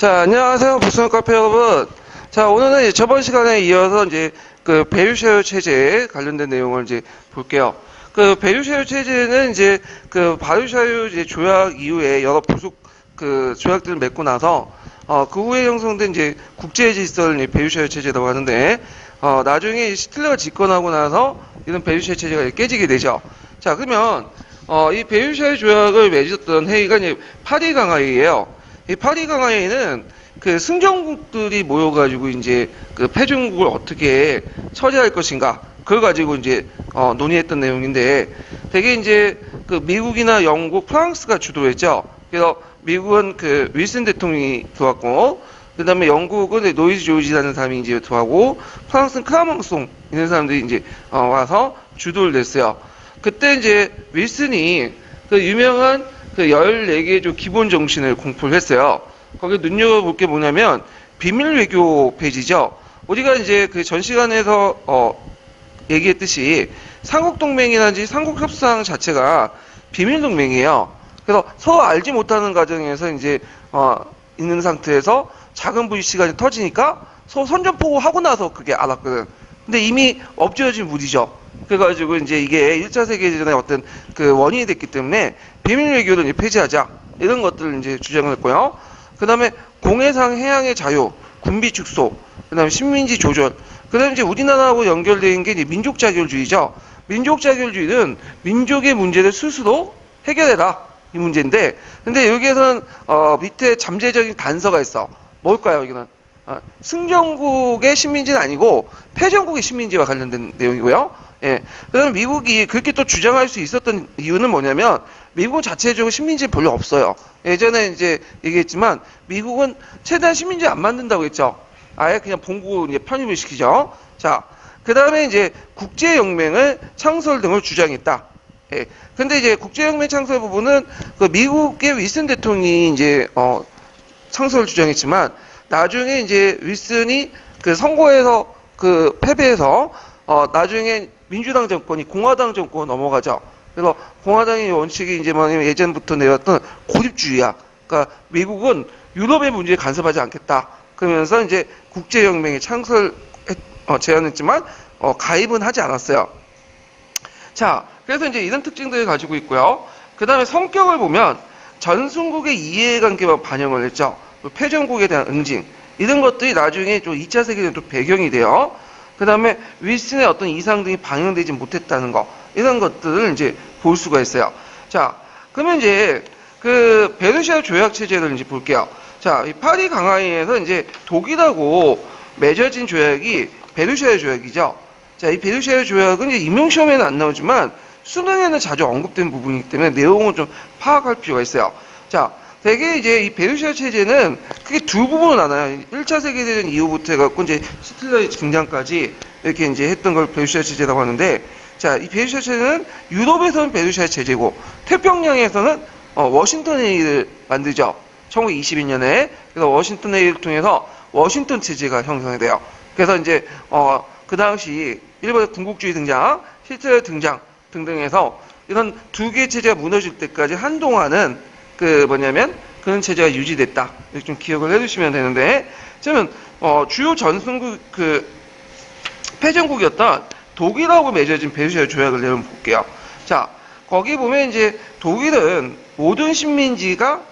자, 안녕하세요. 부수는 카페 여러분. 자, 오늘은 이제 저번 시간에 이어서 이제 그 밸류쉐어 체제에 관련된 내용을 이제 볼게요. 그 밸류쉐어 체제는 이제 그 밸류쉐어 이제 조약 이후에 여러 부속 그 조약들을 맺고 나서 그 후에 형성된 이제 국제 질서를 밸류쉐어 체제라고 하는데 나중에 히틀러가 집권하고 나서 이런 밸류쉐어 체제가 깨지게 되죠. 자, 그러면 이 밸류쉐어 조약을 맺었던 회의가 이제 파리 강화회의예요. 이 파리 강화회의는 그 승전국들이 모여가지고 이제 그 패전국을 어떻게 처리할 것인가 그걸 가지고 이제 논의했던 내용인데 되게 이제 그 미국이나 영국, 프랑스가 주도했죠. 그래서 미국은 그 윌슨 대통령이 들어왔고 그 다음에 영국은 노이즈 조지라는 사람이 이제 들어가고 프랑스는 크라망송 이런 사람들이 이제 와서 주도를 냈어요. 그때 이제 윌슨이 그 유명한 그 14개의 좀 기본 정신을 공표를 했어요. 거기에 눈여겨볼 게 뭐냐면, 비밀 외교 페이지죠. 우리가 이제 그 전 시간에서, 얘기했듯이, 삼국동맹이라든지 삼국협상 자체가 비밀동맹이에요. 그래서 서로 알지 못하는 과정에서 이제, 있는 상태에서 작은 불시간이 터지니까 서로 선전포고 하고 나서 그게 알았거든. 근데 이미 엎질러진 물이죠. 그래가지고 이제 이게 1차 세계대전의 어떤 그 원인이 됐기 때문에 비밀 외교를 이제 폐지하자 이런 것들을 이제 주장을 했고요. 그 다음에 공해상 해양의 자유, 군비 축소, 그 다음에 식민지 조절, 그 다음에 이제 우리나라하고 연결된 게 이제 민족 자결주의죠. 민족 자결주의는 민족의 문제를 스스로 해결해라 이 문제인데, 근데 여기에서는 밑에 잠재적인 단서가 있어. 뭘까요? 이거는 승전국의 식민지는 아니고 패전국의 식민지와 관련된 내용이고요. 예. 그다음에 미국이 그렇게 또 주장할 수 있었던 이유는 뭐냐면 미국은 자체적으로 식민지 별로 없어요. 예전에 이제 얘기했지만 미국은 최대한 식민지 안 만든다고 했죠. 아예 그냥 본국으로 이제 편입을 시키죠. 자, 그다음에 이제 국제연맹을 창설 등을 주장했다. 예. 근데 이제 국제연맹 창설 부분은 그 미국의 윌슨 대통령이 이제 창설을 주장했지만 나중에 이제 윌슨이 그 선거에서 그 패배해서 나중에 민주당 정권이 공화당 정권 넘어가죠. 그래서 공화당의 원칙이 이제 뭐냐면 예전부터 내왔던 고립주의야. 그러니까 미국은 유럽의 문제에 간섭하지 않겠다. 그러면서 이제 국제연맹에 제안했지만 가입은 하지 않았어요. 자, 그래서 이제 이런 특징들을 가지고 있고요. 그 다음에 성격을 보면 전순국의 이해관계와 반영을 했죠. 패전국에 대한 응징 이런 것들이 나중에 좀 2차 세계대전 또 배경이 돼요. 그 다음에 윌슨의 어떤 이상 등이 반영되지 못했다는 거 이런 것들을 이제 볼 수가 있어요. 자, 그러면 이제 그 베르샤 조약 체제를 이제 볼게요. 자, 이 파리 강화회의에서 이제 독일하고 맺어진 조약이 베르샤 조약이죠. 자, 이 베르샤 조약은 이제 임용 시험에는 안 나오지만 수능에는 자주 언급된 부분이기 때문에 내용을 좀 파악할 필요가 있어요. 자, 대개 이제 이 베르샤 체제는 크게 두 부분으로 나눠요. 1차 세계대전 이후부터 해갖고 이제 히틀러의 등장까지 이렇게 이제 했던 걸 베르샤 체제라고 하는데, 자, 이 베르샤 체제는 유럽에서는 베르샤 체제고, 태평양에서는 워싱턴 회의를 만들죠. 1922년에. 그래서 워싱턴 회의를 통해서 워싱턴 체제가 형성이 돼요. 그래서 이제, 그 당시 일본의 군국주의 등장, 히틀러 등장 등등해서 이런 두 개의 체제가 무너질 때까지 한동안은 그런 체제가 유지됐다. 이렇게 좀 기억을 해두시면 되는데, 저는, 주요 전승국, 패전국이었던 독일하고 맺어진 베르사유 조약을 내용 볼게요. 자, 거기 보면 이제 독일은 모든 식민지와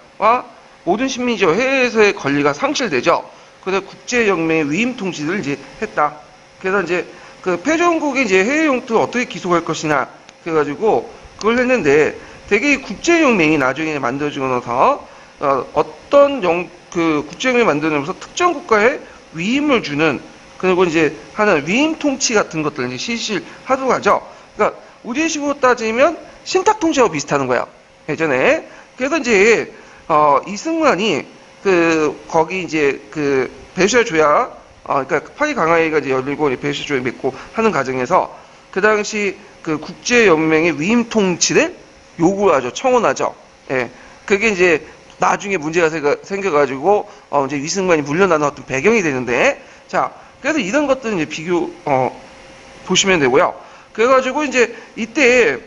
해외에서의 권리가 상실되죠. 그래서 국제연맹의 위임 통치를 이제 했다. 그래서 이제 그 패전국의 이제 해외 영토를 어떻게 기속할 것이냐. 그래가지고 그걸 했는데, 되게 국제연맹이 나중에 만들어지고 나서 국제연맹을 만들면서 특정 국가에 위임을 주는 그리고 이제 하는 위임 통치 같은 것들을 이제 실시하도록 하죠. 그러니까 우리식으로 따지면 신탁 통치하고 비슷하는 거야. 예전에. 그래서 이제 이승만이 거기 이제 베르사유 조약 그러니까 파리 강화회의가 이제 열리고 베르사유 조약 맺고 하는 과정에서 그 당시 그 국제연맹의 위임 통치를 요구하죠. 청원하죠. 예. 그게 이제 나중에 문제가 생겨가지고, 이제 이승만이 물러나는 어떤 배경이 되는데, 자, 그래서 이런 것들은 이제 보시면 되고요. 그래가지고 이제 이때,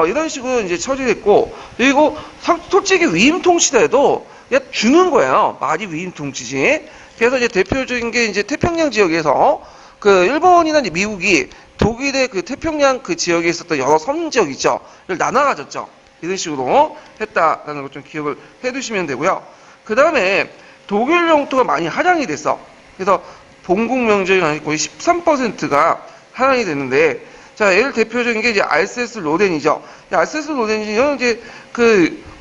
이런 식으로 이제 처리했고, 그리고 솔직히 위임통 시대에도 그냥 주는 거예요. 말이 위임통치지. 그래서 이제 대표적인 게 이제 태평양 지역에서 그 일본이나 이제 미국이 독일의 그 태평양 그 지역에 있었던 여러 섬 지역 있죠. 이걸 나눠 가졌죠. 이런 식으로 했다라는 걸 좀 기억을 해 두시면 되고요. 그 다음에 독일 영토가 많이 하향이 됐어. 그래서 본국 면적이 거의 13%가 하향이 됐는데, 자, 예를 대표적인 게 이제 알세스 로덴이죠. 알세스 로덴이 이제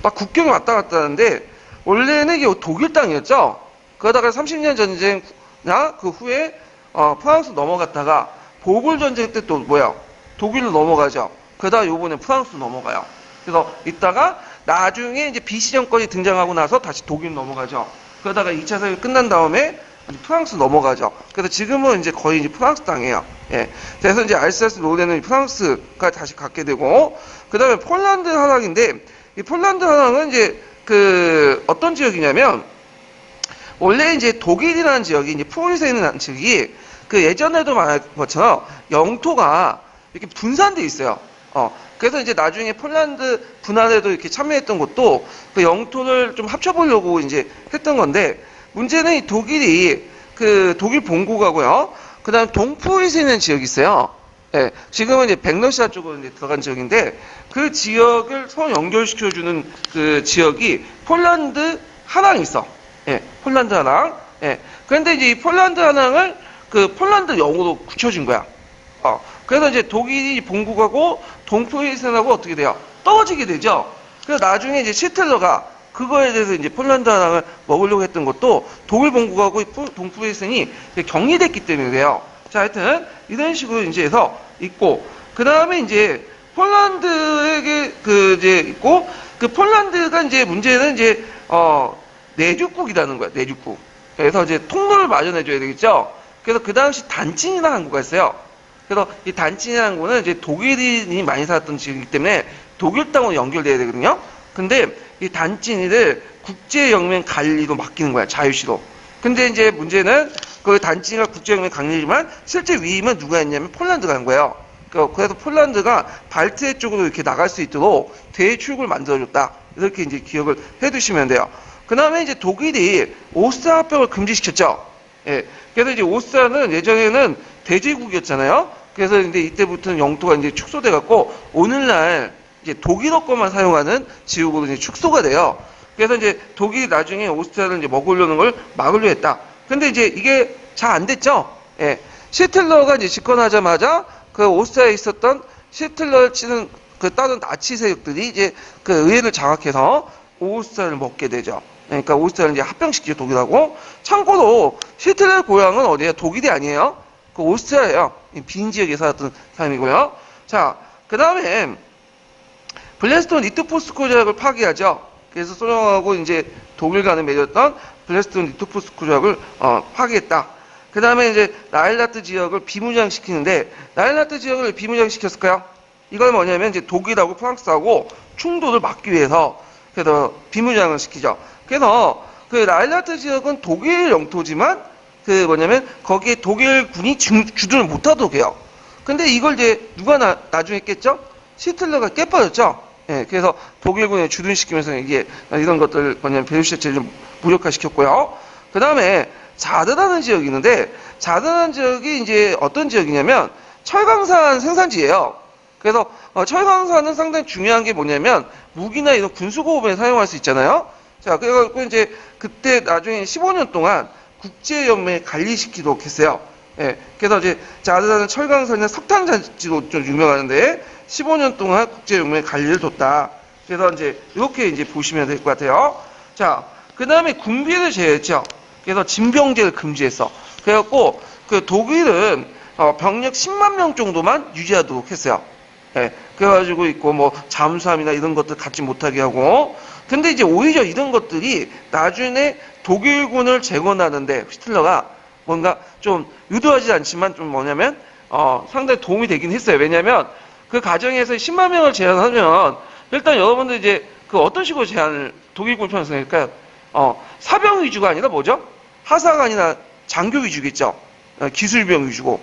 막 국경에 왔다 갔다 하는데, 원래는 이게 독일 땅이었죠. 그러다가 30년 전쟁이나 그 후에, 프랑스 넘어갔다가, 보골 전쟁 때 또 뭐야? 독일로 넘어가죠. 그러다가 요번에 프랑스로 넘어가요. 그래서 이따가 나중에 이제 비시 정권이 등장하고 나서 다시 독일 넘어가죠. 그러다가 2차 세계 끝난 다음에 프랑스 넘어가죠. 그래서 지금은 이제 거의 이제 프랑스 땅이에요. 예. 그래서 이제 알사스 로덴은 프랑스가 다시 갖게 되고, 그 다음에 폴란드 하랑인데, 이 폴란드 하랑은 이제 어떤 지역이냐면, 원래 이제 독일이라는 지역이 이제 프로이센이라는 지역이 예전에도 말한 것처럼 영토가 이렇게 분산돼 있어요. 그래서 이제 나중에 폴란드 분할에도 이렇게 참여했던 것도 그 영토를 좀 합쳐보려고 이제 했던 건데, 문제는 이 독일이 독일 본국하고요. 그 다음 동프로이센에 있는 지역이 있어요. 예, 지금은 이제 백러시아 쪽으로 이제 들어간 지역인데, 그 지역을 서로 연결시켜주는 그 지역이 폴란드 하랑이 있어. 예, 폴란드 하랑. 예. 그런데 이제 이 폴란드 하랑을 폴란드 영어로 굳혀준 거야. 그래서 이제 독일이 본국하고 동프로이센하고 어떻게 돼요? 떨어지게 되죠. 그래서 나중에 이제 시틀러가 그거에 대해서 이제 폴란드 하랑을 먹으려고 했던 것도 독일 본국하고 동프로이센이 격리됐기 때문에 그래요. 자, 하여튼 이런 식으로 이제 해서 있고, 그 다음에 이제 폴란드에게 이제 있고, 폴란드가 이제 문제는 이제 내륙국이라는 거야. 내륙국. 그래서 이제 통로를 마련해줘야 되겠죠. 그래서 그 당시 단친이라는 항구가 있어요. 그래서 이 단친이라는 항구는 이제 독일인이 많이 살았던 지역이기 때문에 독일 땅으로 연결돼야 되거든요. 근데 이 단친이를 국제연맹 관리로 맡기는 거야. 자유시로. 근데 이제 문제는 그 단친이가 국제연맹 관리지만 실제 위임은 누가 했냐면 폴란드가 한 거예요. 그래서 폴란드가 발트해 쪽으로 이렇게 나갈 수 있도록 대출구를 만들어줬다. 이렇게 이제 기억을 해두시면 돼요. 그 다음에 이제 독일이 오스트리아 합병을 금지시켰죠. 예. 그래서 이제 오스트리아는 예전에는 대제국이었잖아요. 그래서 이제 이때부터는 영토가 이제 축소돼갖고 오늘날 이제 독일어 것만 사용하는 지역으로 이제 축소가 돼요. 그래서 이제 독일이 나중에 오스트리아를 이제 먹으려는 걸 막으려 했다. 근데 이제 이게 잘 안 됐죠. 예. 시틀러가 이제 집권하자마자 오스트리아에 있었던 시틀러를 치는 다른 나치 세력들이 이제 의회를 장악해서 오스트리아를 먹게 되죠. 그러니까 오스트리아를 이제 합병시키죠, 독일하고. 참고로 히틀러의 고향은 어디예요? 독일이 아니에요. 오스트리아예요. 빈 지역에 살았던 사람이고요. 자, 그 다음에 블레스톤 리트포스코 조약을 파기하죠. 그래서 소련하고 이제 독일 간에 맺었던 블레스톤 리트포스코 조약을 파기했다. 그 다음에 이제 라일라트 지역을 비무장시키는데, 라일라트 지역을 왜 비무장시켰을까요? 이건 뭐냐면 이제 독일하고 프랑스하고 충돌을 막기 위해서 그래서 비무장을 시키죠. 그래서 라일라트 지역은 독일 영토지만 뭐냐면 거기에 독일군이 주둔을 못하도록 해요. 근데 이걸 이제 누가 나중에 깼죠? 시틀러가 깨버렸죠. 예, 그래서 독일군에 주둔시키면서 이게 이런 것들 뭐냐면 베르사유체제를 무력화시켰고요. 그 다음에 자드라는 지역이 있는데, 자드라는 지역이 이제 어떤 지역이냐면 철강산 생산지예요. 그래서 철강산은 상당히 중요한 게 뭐냐면 무기나 이런 군수고업에 사용할 수 있잖아요. 자, 그래갖고 이제 그때 나중에 15년 동안 국제연맹에 관리시키도록 했어요. 예, 그래서 이제 자드라는 철강산이나 석탄자지로 좀 유명한데 15년 동안 국제연맹에 관리를 뒀다. 그래서 이제 이렇게 이제 보시면 될 것 같아요. 자, 그 다음에 군비를 제외했죠. 그래서 징병제를 금지했어. 그래갖고 독일은 병력 10만 명 정도만 유지하도록 했어요. 예, 그래가지고 있고 뭐 잠수함이나 이런 것들 갖지 못하게 하고. 근데 이제 오히려 이런 것들이 나중에 독일군을 재건하는데 히틀러가 뭔가 좀 의도하지 않지만 좀 뭐냐면 상당히 도움이 되긴 했어요. 왜냐면 그 과정에서 10만 명을 제한하면 일단 여러분들 이제 어떤 식으로 제한을 독일군 편에서 할까요? 사병 위주가 아니라 뭐죠? 하사가 아니라 장교 위주겠죠. 기술병 위주고.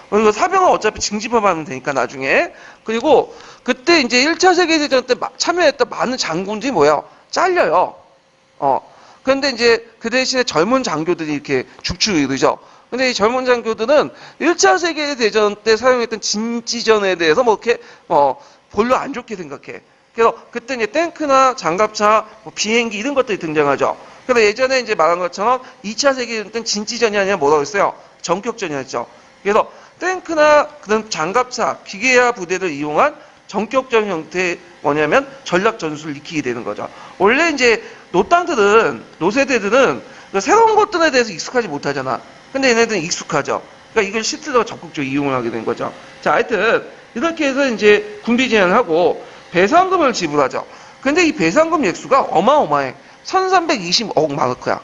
그리고 사병은 어차피 징집하면 되니까 나중에. 그리고 그때 이제 1차 세계대전 때 참여했던 많은 장군들이 뭐예요? 잘려요. 그런데 이제 그 대신에 젊은 장교들이 이렇게 죽축 이루죠. 근데 이 젊은 장교들은 1차 세계대전 때 사용했던 진지전에 대해서 뭐 이렇게, 별로 안 좋게 생각해. 그래서 그때 이제 탱크나 장갑차, 뭐 비행기 이런 것들이 등장하죠. 그래서 예전에 이제 말한 것처럼 2차 세계대전 때는 진지전이 아니라 뭐라고 했어요? 전격전이었죠. 그래서 탱크나 그런 장갑차, 기계화 부대를 이용한 전격전 형태의 뭐냐면 전략 전술을 익히게 되는 거죠. 원래 이제 노세대들은 그 새로운 것들에 대해서 익숙하지 못하잖아. 근데 얘네들은 익숙하죠. 그러니까 이걸 시트로 적극적으로 이용을 하게 된 거죠. 자, 하여튼 이렇게 해서 이제 군비 제한을 하고 배상금을 지불하죠. 근데 이 배상금 액수가 어마어마해. 1320억 마르크야.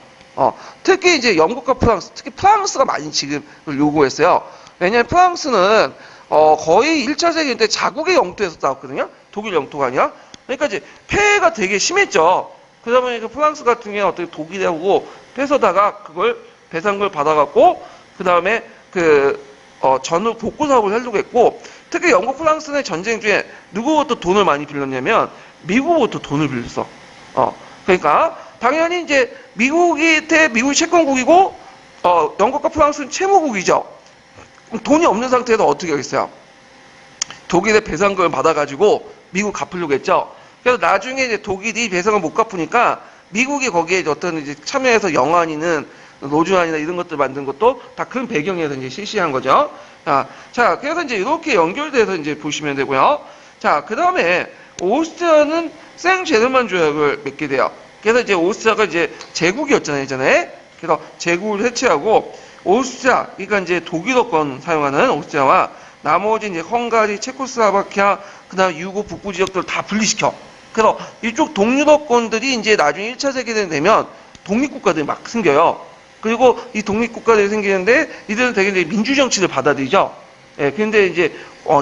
특히 이제 영국과 프랑스, 특히 프랑스가 많이 지금 요구했어요. 왜냐면 프랑스는 거의 1차 세계대전 때 자국의 영토에서 싸웠거든요. 독일 영토가 아니라. 그러니까 이제 폐해가 되게 심했죠. 그러다 보니까 프랑스 같은 경우는 어떻게 독일하고 뺏어다가 그걸 배상금을 받아갖고 그 다음에 전후 복구 사업을 하려고 했고, 특히 영국 프랑스의 전쟁 중에 누구부터 돈을 많이 빌렸냐면 미국부터 돈을 빌렸어. 그러니까 당연히 이제 미국이 채권국이고 영국과 프랑스는 채무국이죠. 그럼 돈이 없는 상태에서 어떻게 하겠어요? 독일의 배상금을 받아가지고 미국 갚으려고 했죠. 그래서 나중에 이제 독일이 배상을 못 갚으니까 미국이 거기에 어떤 이제 참여해서 영안이는 로즈안이나 이런 것들 만든 것도 다 그런 배경에서 이제 실시한 거죠. 자, 그래서 이제 이렇게 연결돼서 이제 보시면 되고요. 자, 그 다음에 오스트리아는 생제르만 조약을 맺게 돼요. 그래서 이제 오스트리아가 이제 제국이었잖아요, 예전에. 그래서 제국을 해체하고 오스트리아, 그러니까 이제 독일어권 사용하는 오스트리아와 나머지 이제 헝가리, 체코슬로바키아, 그다음 유고 북부 지역들을 다 분리시켜. 그래서 이쪽 동유럽권들이 이제 나중에 1차 세계대전 되면 독립국가들이 막 생겨요. 그리고 이 독립국가들이 생기는데 이들은 되게 이제 민주정치를 받아들이죠. 예, 근데 이제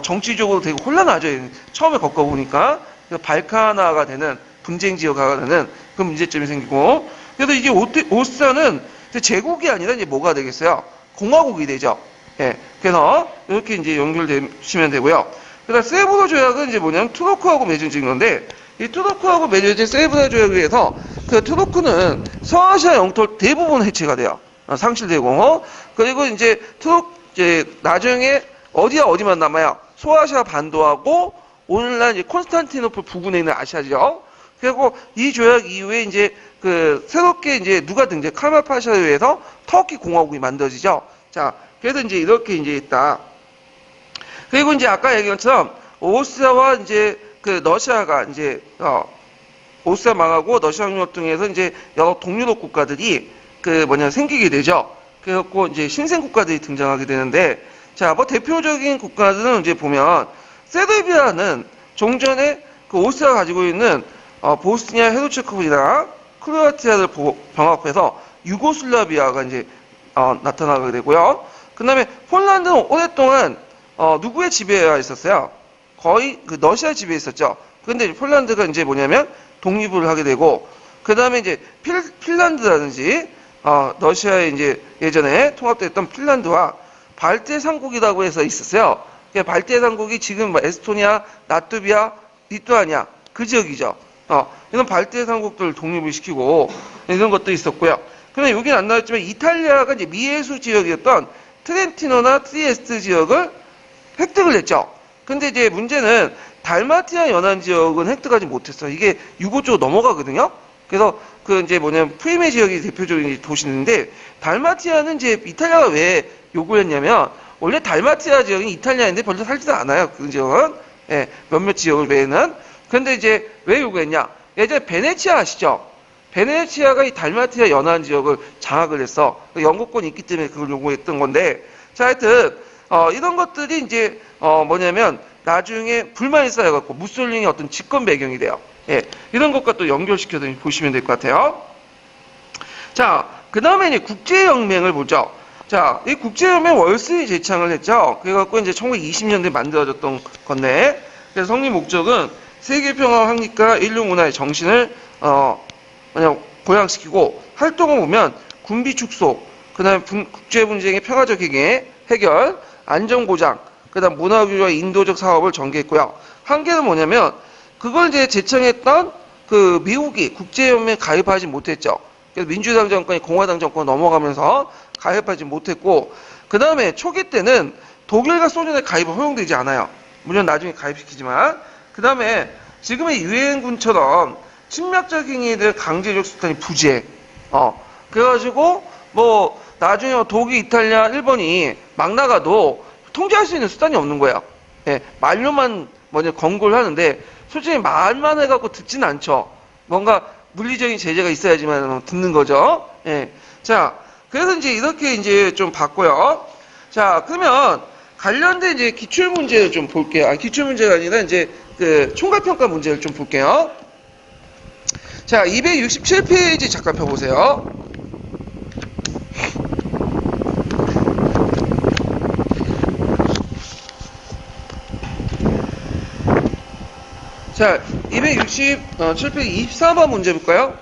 정치적으로 되게 혼란하죠. 처음에 겪어보니까. 그래서 발카나가 되는 분쟁 지역화가 되는 그런 문제점이 생기고. 그래서 이게 오스트리아는 제국이 아니라 이제 뭐가 되겠어요? 공화국이 되죠. 예, 그래서 이렇게 이제 연결되시면 되고요. 그다음 세브르 조약은 이제 뭐냐면 투르크하고 맺어진 건데, 이 투르크하고 맺어진 세브르 조약에 의해서 그 투르크는 서아시아 영토 대부분 해체가 돼요. 상실되고. 그리고 이제 나중에 어디만 남아요? 소아시아 반도하고 오늘날 이제 콘스탄티노플 부근에 있는 아시아죠. 그리고 이 조약 이후에 이제 새롭게 이제 누가 등장? 카말 파샤에 의해서 터키 공화국이 만들어지죠. 자, 그래서 이제 이렇게 이제 있다. 그리고 이제 아까 얘기한 것처럼 오스트리아와 이제 러시아가 이제 오스트리아 망하고 러시아 혁명 등에서 이제 여러 동유럽 국가들이 생기게 되죠. 그래갖고 이제 신생 국가들이 등장하게 되는데, 자, 뭐 대표적인 국가들은 이제 보면 세르비아는 종전에 오스트리아가 가지고 있는 보스니아 헤르체고비나 크로아티아를 병합해서 유고슬라비아가 이제 나타나게 되고요. 그 다음에 폴란드는 오랫동안 누구의 지배하에 있었어요? 거의 러시아 지배에 있었죠. 근데 폴란드가 이제 뭐냐면 독립을 하게 되고, 그 다음에 이제 핀란드라든지 러시아에 이제 예전에 통합됐던 핀란드와 발트 삼국이라고 해서 있었어요. 그러니까 발트 삼국이 지금 에스토니아, 라트비아, 리투아니아 그 지역이죠. 이런 발트 삼국들을 독립을 시키고 이런 것도 있었고요. 그런데 여기는 안 나왔지만 이탈리아가 이제 미해수 지역이었던 트렌티노나 트리에스트 지역을 획득을 했죠. 근데 이제 문제는 달마티아 연안 지역은 획득하지 못했어. 이게 유고 쪽으로 넘어가거든요. 그래서 이제 프리메 지역이 대표적인 도시인데, 달마티아는 이제 이탈리아가 왜 요구를 했냐면, 원래 달마티아 지역이 이탈리아인데 별로 살지도 않아요. 그 지역은. 예, 몇몇 지역을 외에는. 근데 이제 왜 요구했냐? 예전에 베네치아 아시죠? 베네치아가 이 달마티아 연안 지역을 장악을 했어. 영국권이 있기 때문에 그걸 요구했던 건데, 자, 하여튼 이런 것들이 이제 나중에 불만이 쌓여갖고 무솔리니 어떤 집권 배경이 돼요. 예, 이런 것과 또 연결시켜서 보시면 될 것 같아요. 자, 그 다음에 이제 국제연맹을 보죠. 자, 이 국제연맹 월스에 제창을 했죠. 그래갖고 이제 1920년대에 만들어졌던 건데, 그래서 성립 목적은 세계평화 확립과 인류 문화의 정신을 보양시키고, 활동을 보면 군비 축소, 그 다음에 국제 분쟁의 평화적 해결, 안전보장, 그다음 문화교류와 인도적 사업을 전개했고요. 한계는 뭐냐면 그걸 이제 제청했던 그 미국이 국제연맹에 가입하지 못했죠. 그래서 민주당 정권이 공화당 정권 넘어가면서 가입하지 못했고, 그 다음에 초기 때는 독일과 소련의 가입은 허용되지 않아요. 물론 나중에 가입시키지만. 그 다음에 지금의 유엔군처럼 침략적 행위들 강제적 수단이 부재. 그래가지고 뭐 나중에 독일, 이탈리아, 일본이 막 나가도 통제할 수 있는 수단이 없는 거예요. 예, 말로만 먼저 권고를 하는데 솔직히 말만 해갖고 듣진 않죠. 뭔가 물리적인 제재가 있어야지만 듣는 거죠. 예. 자, 그래서 이제 이렇게 이제 좀 봤고요. 자, 그러면 관련된 이제 기출 문제를 좀 볼게요. 기출 문제가 아니라 이제 그 총괄평가 문제를 좀 볼게요. 자, 267페이지 잠깐 펴보세요. 자, 267페이지 24번 문제 볼까요?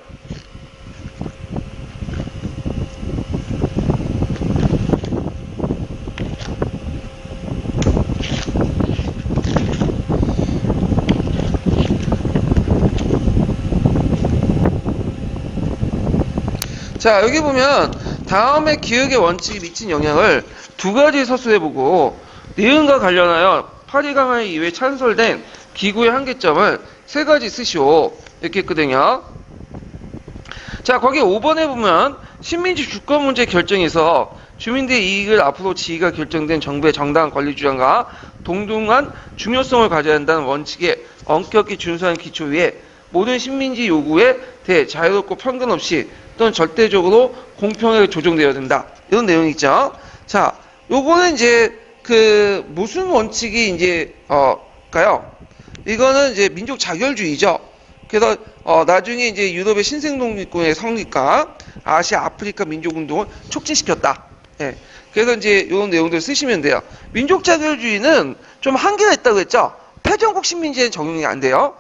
자, 여기 보면 다음의 기억의 원칙이 미친 영향을 두 가지 서술해보고 내용과 관련하여 파리 강화회 이후에 찬설된 기구의 한계점을 세 가지 쓰시오. 이렇게 했거든요. 자, 거기 5번에 보면 식민지 주권 문제 결정에서 주민들의 이익을 앞으로 지위가 결정된 정부의 정당한 권리 주장과 동등한 중요성을 가져야 한다는 원칙에 엄격히 준수한 기초 위에 모든 식민지 요구에 대해 자유롭고 편견 없이 또는 절대적으로 공평하게 조정되어야 된다. 이런 내용이 있죠. 자, 요거는 이제 그 무슨 원칙이 이제 가요? 이거는 이제 민족 자결주의죠. 그래서 나중에 이제 유럽의 신생독립군의 성립과 아시아, 아프리카 민족운동을 촉진시켰다. 예. 그래서 이제 이런 내용들 쓰시면 돼요. 민족 자결주의는 좀 한계가 있다고 했죠. 패전국 식민지에는 적용이 안 돼요.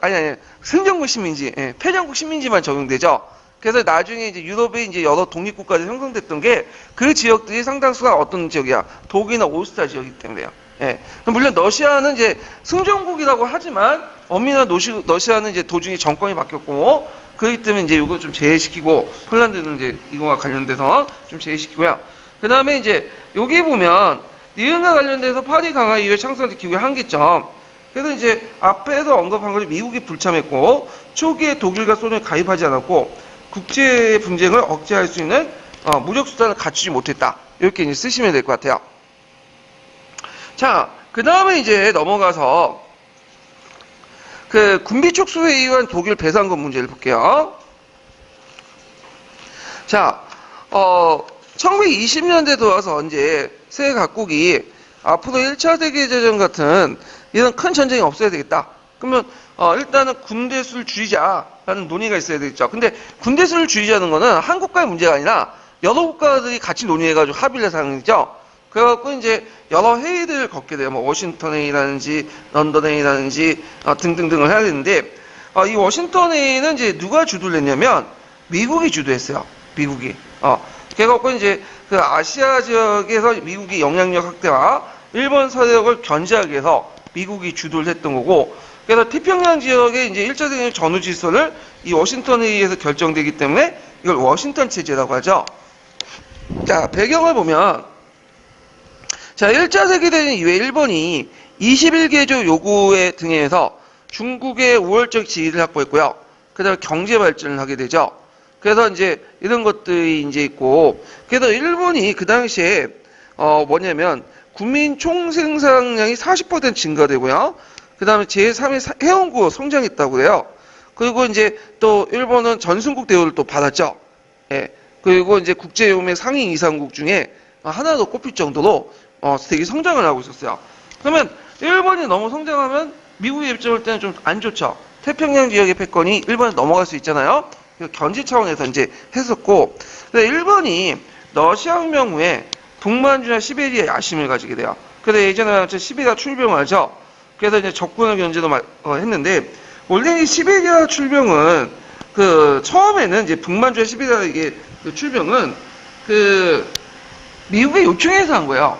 아니 승전국 식민지, 예, 패전국 식민지만 적용되죠. 그래서 나중에 이제 유럽에 이제 여러 독립국가들이 형성됐던 게 그 지역들이 상당수가 어떤 지역이야? 독일이나 오스트리아 지역이기 때문에요. 예. 물론 러시아는 이제 승전국이라고 하지만 엄밀한 러시아는 이제 도중에 정권이 바뀌었고 그렇기 때문에 이제 이거 좀 제외시키고 폴란드는 이제 이거와 관련돼서 좀 제외시키고요. 그 다음에 이제 여기 보면 니은과 관련돼서 파리 강화 이후에 창설된 기구의 한계점. 그래서 이제 앞에서 언급한 것이 미국이 불참했고 초기에 독일과 소련이 가입하지 않았고 국제 분쟁을 억제할 수 있는 무력 수단을 갖추지 못했다. 이렇게 이제 쓰시면 될 것 같아요. 자, 그 다음에 이제 넘어가서 그 군비 촉수에 의한 독일 배상금 문제를 볼게요. 자, 1920년대 들어와서 이제 세계 각국이 앞으로 1차 세계대전 같은 이런 큰 전쟁이 없어야 되겠다. 그러면 일단은 군대 수를 줄이자라는 논의가 있어야 되겠죠. 근데 군대 수를 줄이자는 거는 한 국가의 문제가 아니라 여러 국가들이 같이 논의해가지고 합의를 해서 하는 거죠. 그래갖고 이제 여러 회의들을 걷게 돼요. 뭐 워싱턴 회의라든지 런던 회의라든지 등등등을 해야 되는데 이 워싱턴 회의는 이제 누가 주도를 했냐면 미국이 주도했어요. 미국이. 그래갖고 이제 그 아시아 지역에서 미국이 영향력 확대와 일본 서력을 견제하기 위해서 미국이 주도를 했던 거고, 그래서 태평양 지역의 이제 1차 세계대전 전후 질서를 이 워싱턴 회의에서 결정되기 때문에 이걸 워싱턴 체제라고 하죠. 자, 배경을 보면, 자, 1차 세계대전 이후에 일본이 21개조 요구에 등해서 중국의 우월적 지위를 확보했고요. 그 다음에 경제 발전을 하게 되죠. 그래서 이제 이런 것들이 이제 있고, 그래서 일본이 그 당시에, 뭐냐면, 국민 총생산량이 40% 증가되고요. 그 다음에 제3의 해운구가 성장했다고 해요. 그리고 이제 또 일본은 전승국 대우를 또 받았죠. 예. 그리고 이제 국제연맹 상위 이상국 중에 하나로 꼽힐 정도로 되게 성장을 하고 있었어요. 그러면 일본이 너무 성장하면 미국의 입장을 때는 좀 안 좋죠. 태평양 지역의 패권이 일본에 넘어갈 수 있잖아요. 견제 차원에서 이제 했었고, 일본이 러시아 혁명 후에 북만주나 시베리아에 야심을 가지게 돼요. 그래서 예전에 시베리아 출병을 하죠. 그래서 이제 적군을 견제도 했는데, 원래 이 시베리아 출병은 처음에는 이제 북만주나 시베리아 이게 출병은 미국의 요청에서 한 거예요.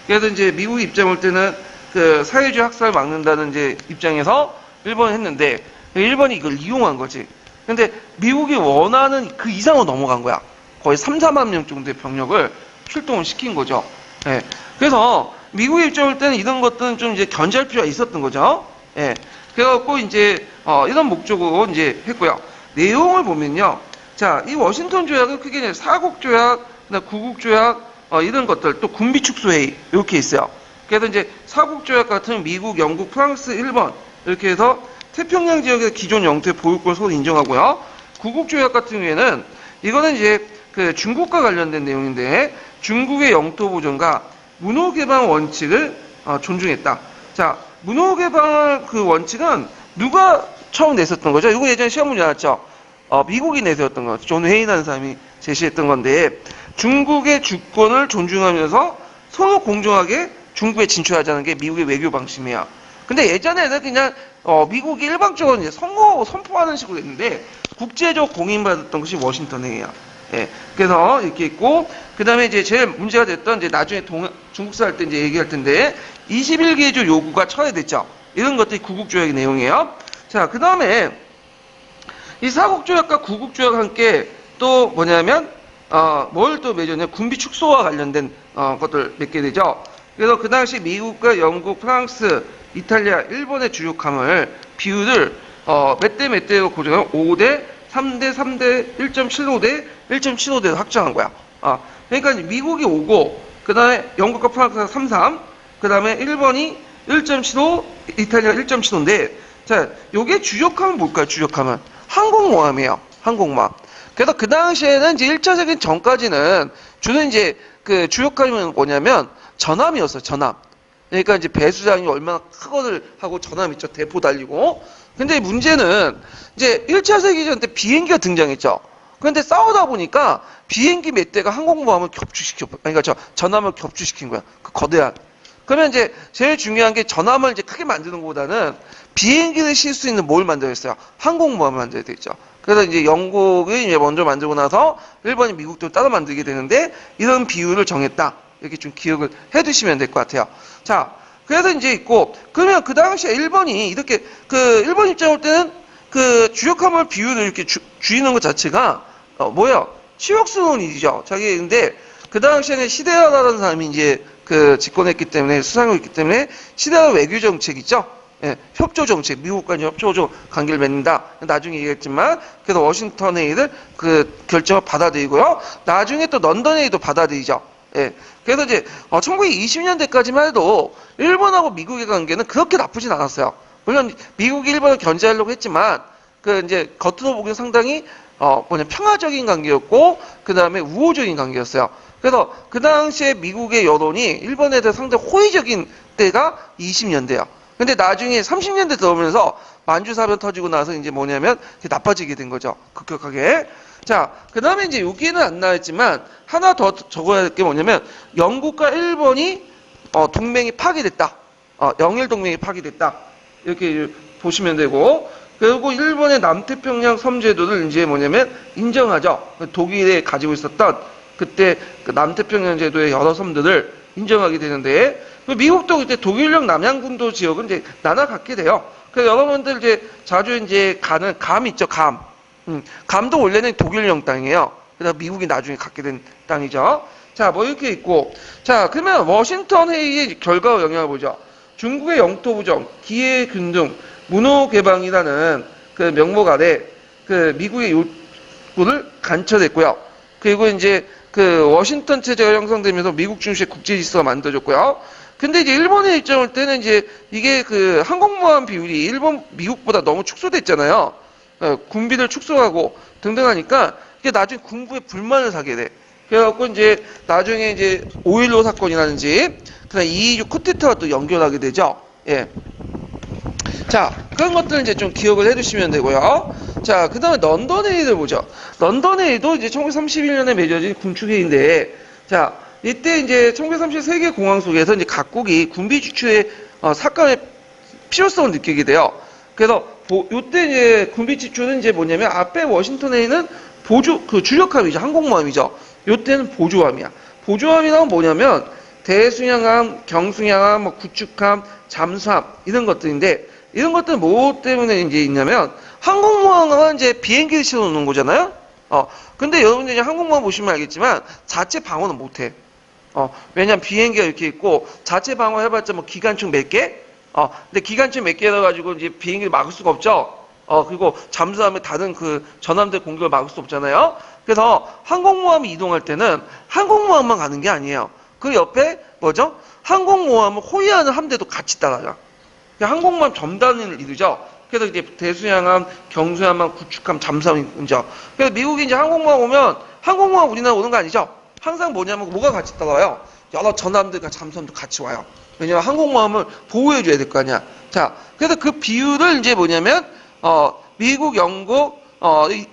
그래서 이제 미국이 입장 올 때는 그 사회주의 학살 막는다는 이제 입장에서 일본이 했는데 일본이 이걸 이용한 거지. 근데 미국이 원하는 그 이상으로 넘어간 거야. 거의 3, 4만 명 정도의 병력을 출동을 시킨 거죠. 예. 그래서 미국의 입장 올 때는 이런 것들은 좀 이제 견제할 필요가 있었던 거죠. 예. 그래갖고 이제 이런 목적으로 이제 했고요. 내용을 보면요. 자, 이 워싱턴 조약은 크게 이제 4국 조약, 9국 조약, 이런 것들, 또 군비 축소 회의 이렇게 있어요. 그래서 이제 4국 조약 같은 미국, 영국, 프랑스, 일본 이렇게 해서 태평양 지역의 기존 영토의 보유권을 서로 인정하고요. 9국 조약 같은 경우에는 이거는 이제 그 중국과 관련된 내용인데 중국의 영토 보존과 문호 개방 원칙을 존중했다. 자, 문호 개방 그 원칙은 누가 처음 냈었던 거죠? 이거 예전에 시험 문제 나왔죠? 미국이 내세웠던 거. 존 웨인이라는 사람이 제시했던 건데 중국의 주권을 존중하면서 서로 공정하게 중국에 진출하자는 게 미국의 외교 방침이야. 근데 예전에는 그냥 미국이 일방적으로 이제 선포하는 식으로 했는데 국제적 공인받았던 것이 워싱턴 회의야. 예. 그래서 이렇게 있고 그다음에 이제 제일 문제가 됐던 이제 나중에 중국사 할 때 이제 얘기할 텐데 21개조 요구가 처리됐죠. 이런 것들이 9국 조약의 내용이에요. 자, 그다음에 이 4국 조약과 9국 조약 함께 또 뭐냐면 뭘 또 맺었냐? 군비 축소와 관련된 것들 맺게 되죠. 그래서 그 당시 미국과 영국, 프랑스, 이탈리아, 일본의 주력함을 비율을 몇 대로 고정하면 5대, 3대, 3대, 1.75대, 1.75대로 확정한 거야. 그러니까 미국이 5고, 그 다음에 영국과 프랑스가 3, 그 다음에 일본이 1.75, 이탈리아가 1.75인데, 자, 요게 주력함은 뭘까요? 주력함은 항공모함이에요. 항공모함. 그래서 그 당시에는 이제 1차 세계 전까지는 주는 이제 그 주력함이 뭐냐면 전함이었어요. 전함. 그러니까 이제 배수장이 얼마나 크거들 하고 전함 있죠. 대포 달리고. 근데 문제는 이제 1차 세계전 때 비행기가 등장했죠. 그런데 싸우다 보니까 비행기 몇 대가 항공모함을 그러니까 전함을 격추시킨 거야. 그 거대한. 그러면 이제 제일 중요한 게 전함을 이제 크게 만드는 것보다는 비행기를 실 수 있는 뭘 만들었어요? 항공모함을 만들어야 되겠죠. 그래서 이제 영국이 이제 먼저 만들고 나서 일본이 미국도 따라 만들게 되는데 이런 비율을 정했다. 이렇게 좀 기억을 해 두시면 될 것 같아요. 자, 그래서 이제 있고, 그러면 그 당시에 일본이 이렇게, 일본 입장 올 때는 주력함을 비율을 이렇게 줄이는 것 자체가, 뭐야? 치욕스러운일이죠. 근데 그 당시에는 시데라라는 사람이 이제 집권했기 때문에, 수상을 했기 때문에, 시데라 외교 정책 있죠? 예, 협조 정책, 미국과 협조 관계를 맺는다. 나중에 얘기했지만, 그래서 워싱턴 회의를 결정을 받아들이고요. 나중에 또 런던 회의도 받아들이죠. 예. 그래서 이제 1920년대까지만 해도 일본하고 미국의 관계는 그렇게 나쁘진 않았어요. 물론 미국이 일본을 견제하려고 했지만 이제 겉으로 보기엔 상당히 평화적인 관계였고 그다음에 우호적인 관계였어요. 그래서 그 당시에 미국의 여론이 일본에 대해 상당히 호의적인 때가 20년대야. 근데 나중에 30년대 들어오면서 만주사변 터지고 나서 이제 뭐냐면 나빠지게 된 거죠. 급격하게. 자, 그 다음에 이제 여기에는 안 나왔지만 하나 더 적어야 할 게 뭐냐면 영국과 일본이 동맹이 파기됐다. 영일 동맹이 파기됐다. 이렇게 보시면 되고 그리고 일본의 남태평양 섬제도를 이제 뭐냐면 인정하죠. 독일에 가지고 있었던 그때 남태평양 제도의 여러 섬들을 인정하게 되는데 미국도 그때 독일령 남양군도 지역은 이제 나눠 갖게 돼요. 그래서 여러분들 이제 자주 이제 가는 감 있죠, 감. 감도 원래는 독일령 땅이에요. 그래서 미국이 나중에 갖게 된 땅이죠. 자, 뭐 이렇게 있고. 자, 그러면 워싱턴 회의의 결과와 영향을 보죠. 중국의 영토 부정, 기회 균등, 문호 개방이라는 명목 아래 미국의 요구를 간처했고요. 그리고 이제 워싱턴 체제가 형성되면서 미국 중심의 국제 질서가 만들어졌고요. 근데 이제 일본의 입장을 때는 이제 이게 항공모함 비율이 미국보다 너무 축소됐잖아요. 군비를 축소하고 등등 하니까 이게 나중에 군부에 불만을 사게 돼. 그래갖고 이제 나중에 이제 5.16 사건이라든지 그다음 2.26 쿠데타가 또 연결하게 되죠. 예. 자, 그런 것들을 이제 좀 기억을 해두시면 되고요. 자, 그 다음에 런던 회의를 보죠. 런던 회의도 이제 1931년에 맺어진 군축회의인데, 자, 이때 이제 1930 세계 공황 속에서 이제 각국이 군비 지출의 삭감의 필요성을 느끼게 돼요. 그래서 요때 이제 군비 지출은 이제 뭐냐면 앞에 워싱턴 회의는 주력함이죠. 항공모함이죠. 요때는 보조함이야. 보조함이란 뭐냐면 대순양함, 경순양함, 뭐 구축함, 잠수함 이런 것들인데 이런 것들은 뭐 때문에 이제 있냐면 항공모함은 이제 비행기를 실어 놓는 거잖아요. 근데 여러분들이 항공모함 보시면 알겠지만 자체 방어는 못해. 왜냐면 비행기가 이렇게 있고 자체 방어 해봤자 뭐 기관총 몇 개? 근데 기관총 몇 개라 가지고 이제 비행기를 막을 수가 없죠. 그리고 잠수함에 다른 그 전함대 공격을 막을 수 없잖아요. 그래서 항공모함이 이동할 때는 항공모함만 가는 게 아니에요. 그 옆에 뭐죠? 항공모함을 호위하는 함대도 같이 따라가. 항공모함 전단을 이루죠. 그래서 이제 대수양함, 경수함, 구축함, 잠수함이죠. 그래서 미국이 이제 항공모함 오면 항공모함 우리나라 오는 거 아니죠? 항상 뭐냐면 뭐가 같이 따라와요? 여러 전함들과 잠수함도 같이 와요. 왜냐면 항공모함을 보호해줘야 될 거 아니야. 자, 그래서 그 비율을 이제 뭐냐면 미국, 영국,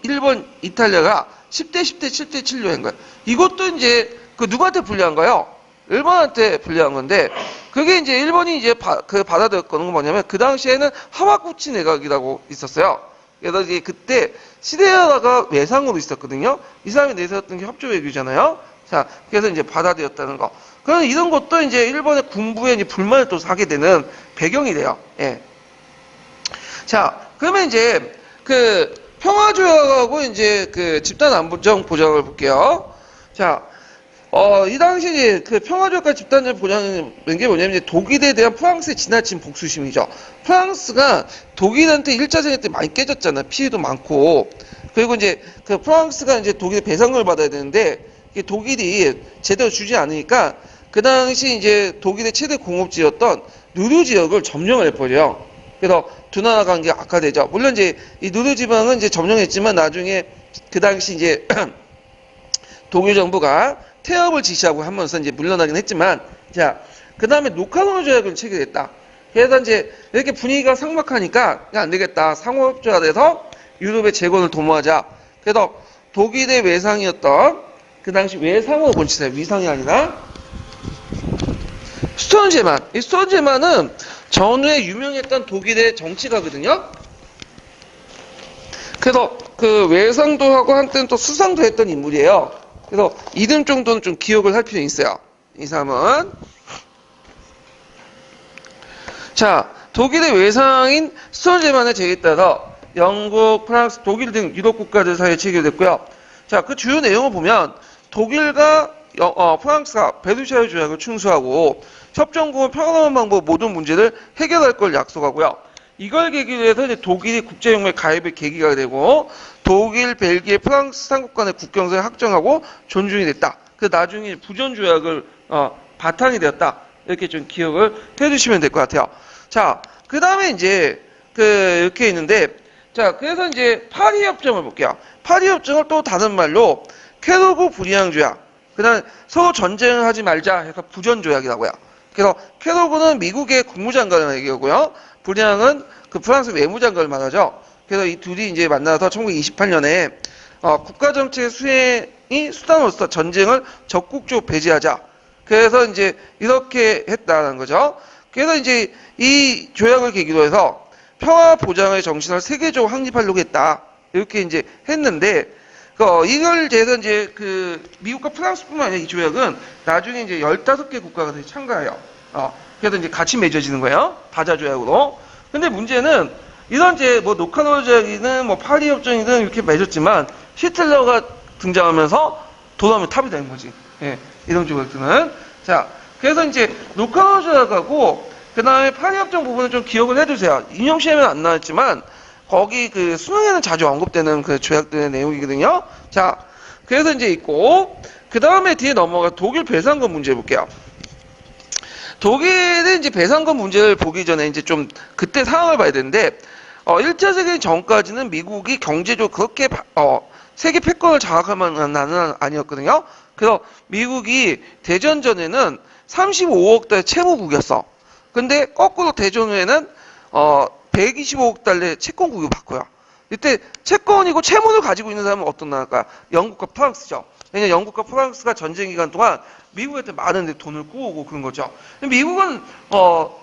일본, 이탈리아가 10대 10대 7대 7로 한 거예요. 이것도 이제 그 누구한테 불리한 거예요? 일본한테 불리한 건데 그게 이제 일본이 이제 받아들였던 건 뭐냐면 그 당시에는 하와구치 내각이라고 있었어요. 그래서 이제 그때 시데하라가 외상으로 있었거든요. 이 사람이 내세웠던 게 협조 외교잖아요. 자, 그래서 이제 받아들였다는 거. 그럼 이런 것도 이제 일본의 군부에 이제 불만을 또 사게 되는 배경이 돼요. 예. 자, 그러면 이제 그 평화조약하고 이제 그 집단 안보정 보장을 볼게요. 자, 이 당시 그 평화조약과 집단적 보장은 게 뭐냐면 이제 독일에 대한 프랑스의 지나친 복수심이죠. 프랑스가 독일한테 1차 세계 때 많이 깨졌잖아요. 피해도 많고. 그리고 이제 그 프랑스가 이제 독일의 배상금을 받아야 되는데 독일이 제대로 주지 않으니까 그 당시 이제 독일의 최대 공업지였던 누르 지역을 점령을 해버려요. 그래서 두 나라 관계가 악화되죠. 물론 이제 이 누르 지방은 이제 점령했지만 나중에 그 당시 이제 독일 정부가 태업을 지시하고 하면서 이제 물러나긴 했지만, 자, 그 다음에 노카노 조약을 체결했다. 그래서 이제 이렇게 분위기가 삭막하니까 안 되겠다. 상호협조가 돼서 유럽의 재건을 도모하자. 그래서 독일의 외상이었던 그 당시 외상으로 본치세요. 위상이 아니라 스톤제만. 이 스톤제만은 전후에 유명했던 독일의 정치가거든요. 그래서 그 외상도 하고 한때는 또 수상도 했던 인물이에요. 그래서 이름 정도는 좀 기억을 할 필요가 있어요. 이 사람은. 자, 독일의 외상인 스톤제만의 제의에 따라 영국, 프랑스, 독일 등 유럽 국가들 사이에 체결됐고요. 자, 그 주요 내용을 보면 독일과 프랑스가 베르사유 조약을 충수하고 협정국을 평화로운 방법 모든 문제를 해결할 걸 약속하고요. 이걸 계기로 해서 이제 독일이 국제연맹 가입의 계기가 되고 독일, 벨기에, 프랑스 삼국 간의 국경선을 확정하고 존중이 됐다. 그 나중에 부전 조약을 바탕이 되었다. 이렇게 좀 기억을 해주시면 될 것 같아요. 자, 그 다음에 이제 이렇게 있는데 자, 그래서 이제 파리 협정을 볼게요. 파리 협정을 또 다른 말로 케로그 불이항 조약. 그다음 서로 전쟁하지 말자 해서 부전 조약이라고요. 그래서 케로그는 미국의 국무장관을 얘기하고요. 불이항은 그 프랑스 외무장관을 말하죠. 그래서 이 둘이 이제 만나서 1928년에 국가정책 수행이 수단으로서 전쟁을 적극적으로 배제하자. 그래서 이제 이렇게 했다는 거죠. 그래서 이제 이 조약을 계기로 해서 평화 보장의 정신을 세계적으로 확립하려고 했다. 이렇게 이제 했는데, 이걸 대해서 이제 미국과 프랑스뿐만 아니라 이 조약은 나중에 이제 15개 국가가 참가해요. 그래서 이제 같이 맺어지는 거예요. 다자 조약으로. 근데 문제는 이런 이제 뭐 노카노 조약이든 뭐 파리 협정이든 이렇게 맺었지만 히틀러가 등장하면서 도담이 탑이 된 거지. 예, 이런 조약들은. 자, 그래서 이제 노카노 조약하고 그 다음에 파리 협정 부분은 좀 기억을 해두세요. 인용 시험에는 안 나왔지만 거기 수능에는 자주 언급되는 그 조약들의 내용이거든요. 자, 그래서 이제 있고 그 다음에 뒤에 넘어가 독일 배상금 문제 볼게요. 독일의 이제 배상금 문제를 보기 전에 이제 좀 그때 상황을 봐야 되는데 1차 세계대전 전까지는 미국이 경제적으로 그렇게 세계 패권을 장악할 만한 나라는 아니었거든요. 그래서 미국이 대전 전에는 35억 달러 채무국이었어. 근데 거꾸로 대전 후에는 125억 달러의 채권국이 바꿔요. 이때 채권이고 채무를 가지고 있는 사람은 어떤 나라일까? 영국과 프랑스죠. 왜냐면 영국과 프랑스가 전쟁 기간 동안 미국한테 많은 돈을 꾸오고 그런 거죠. 미국은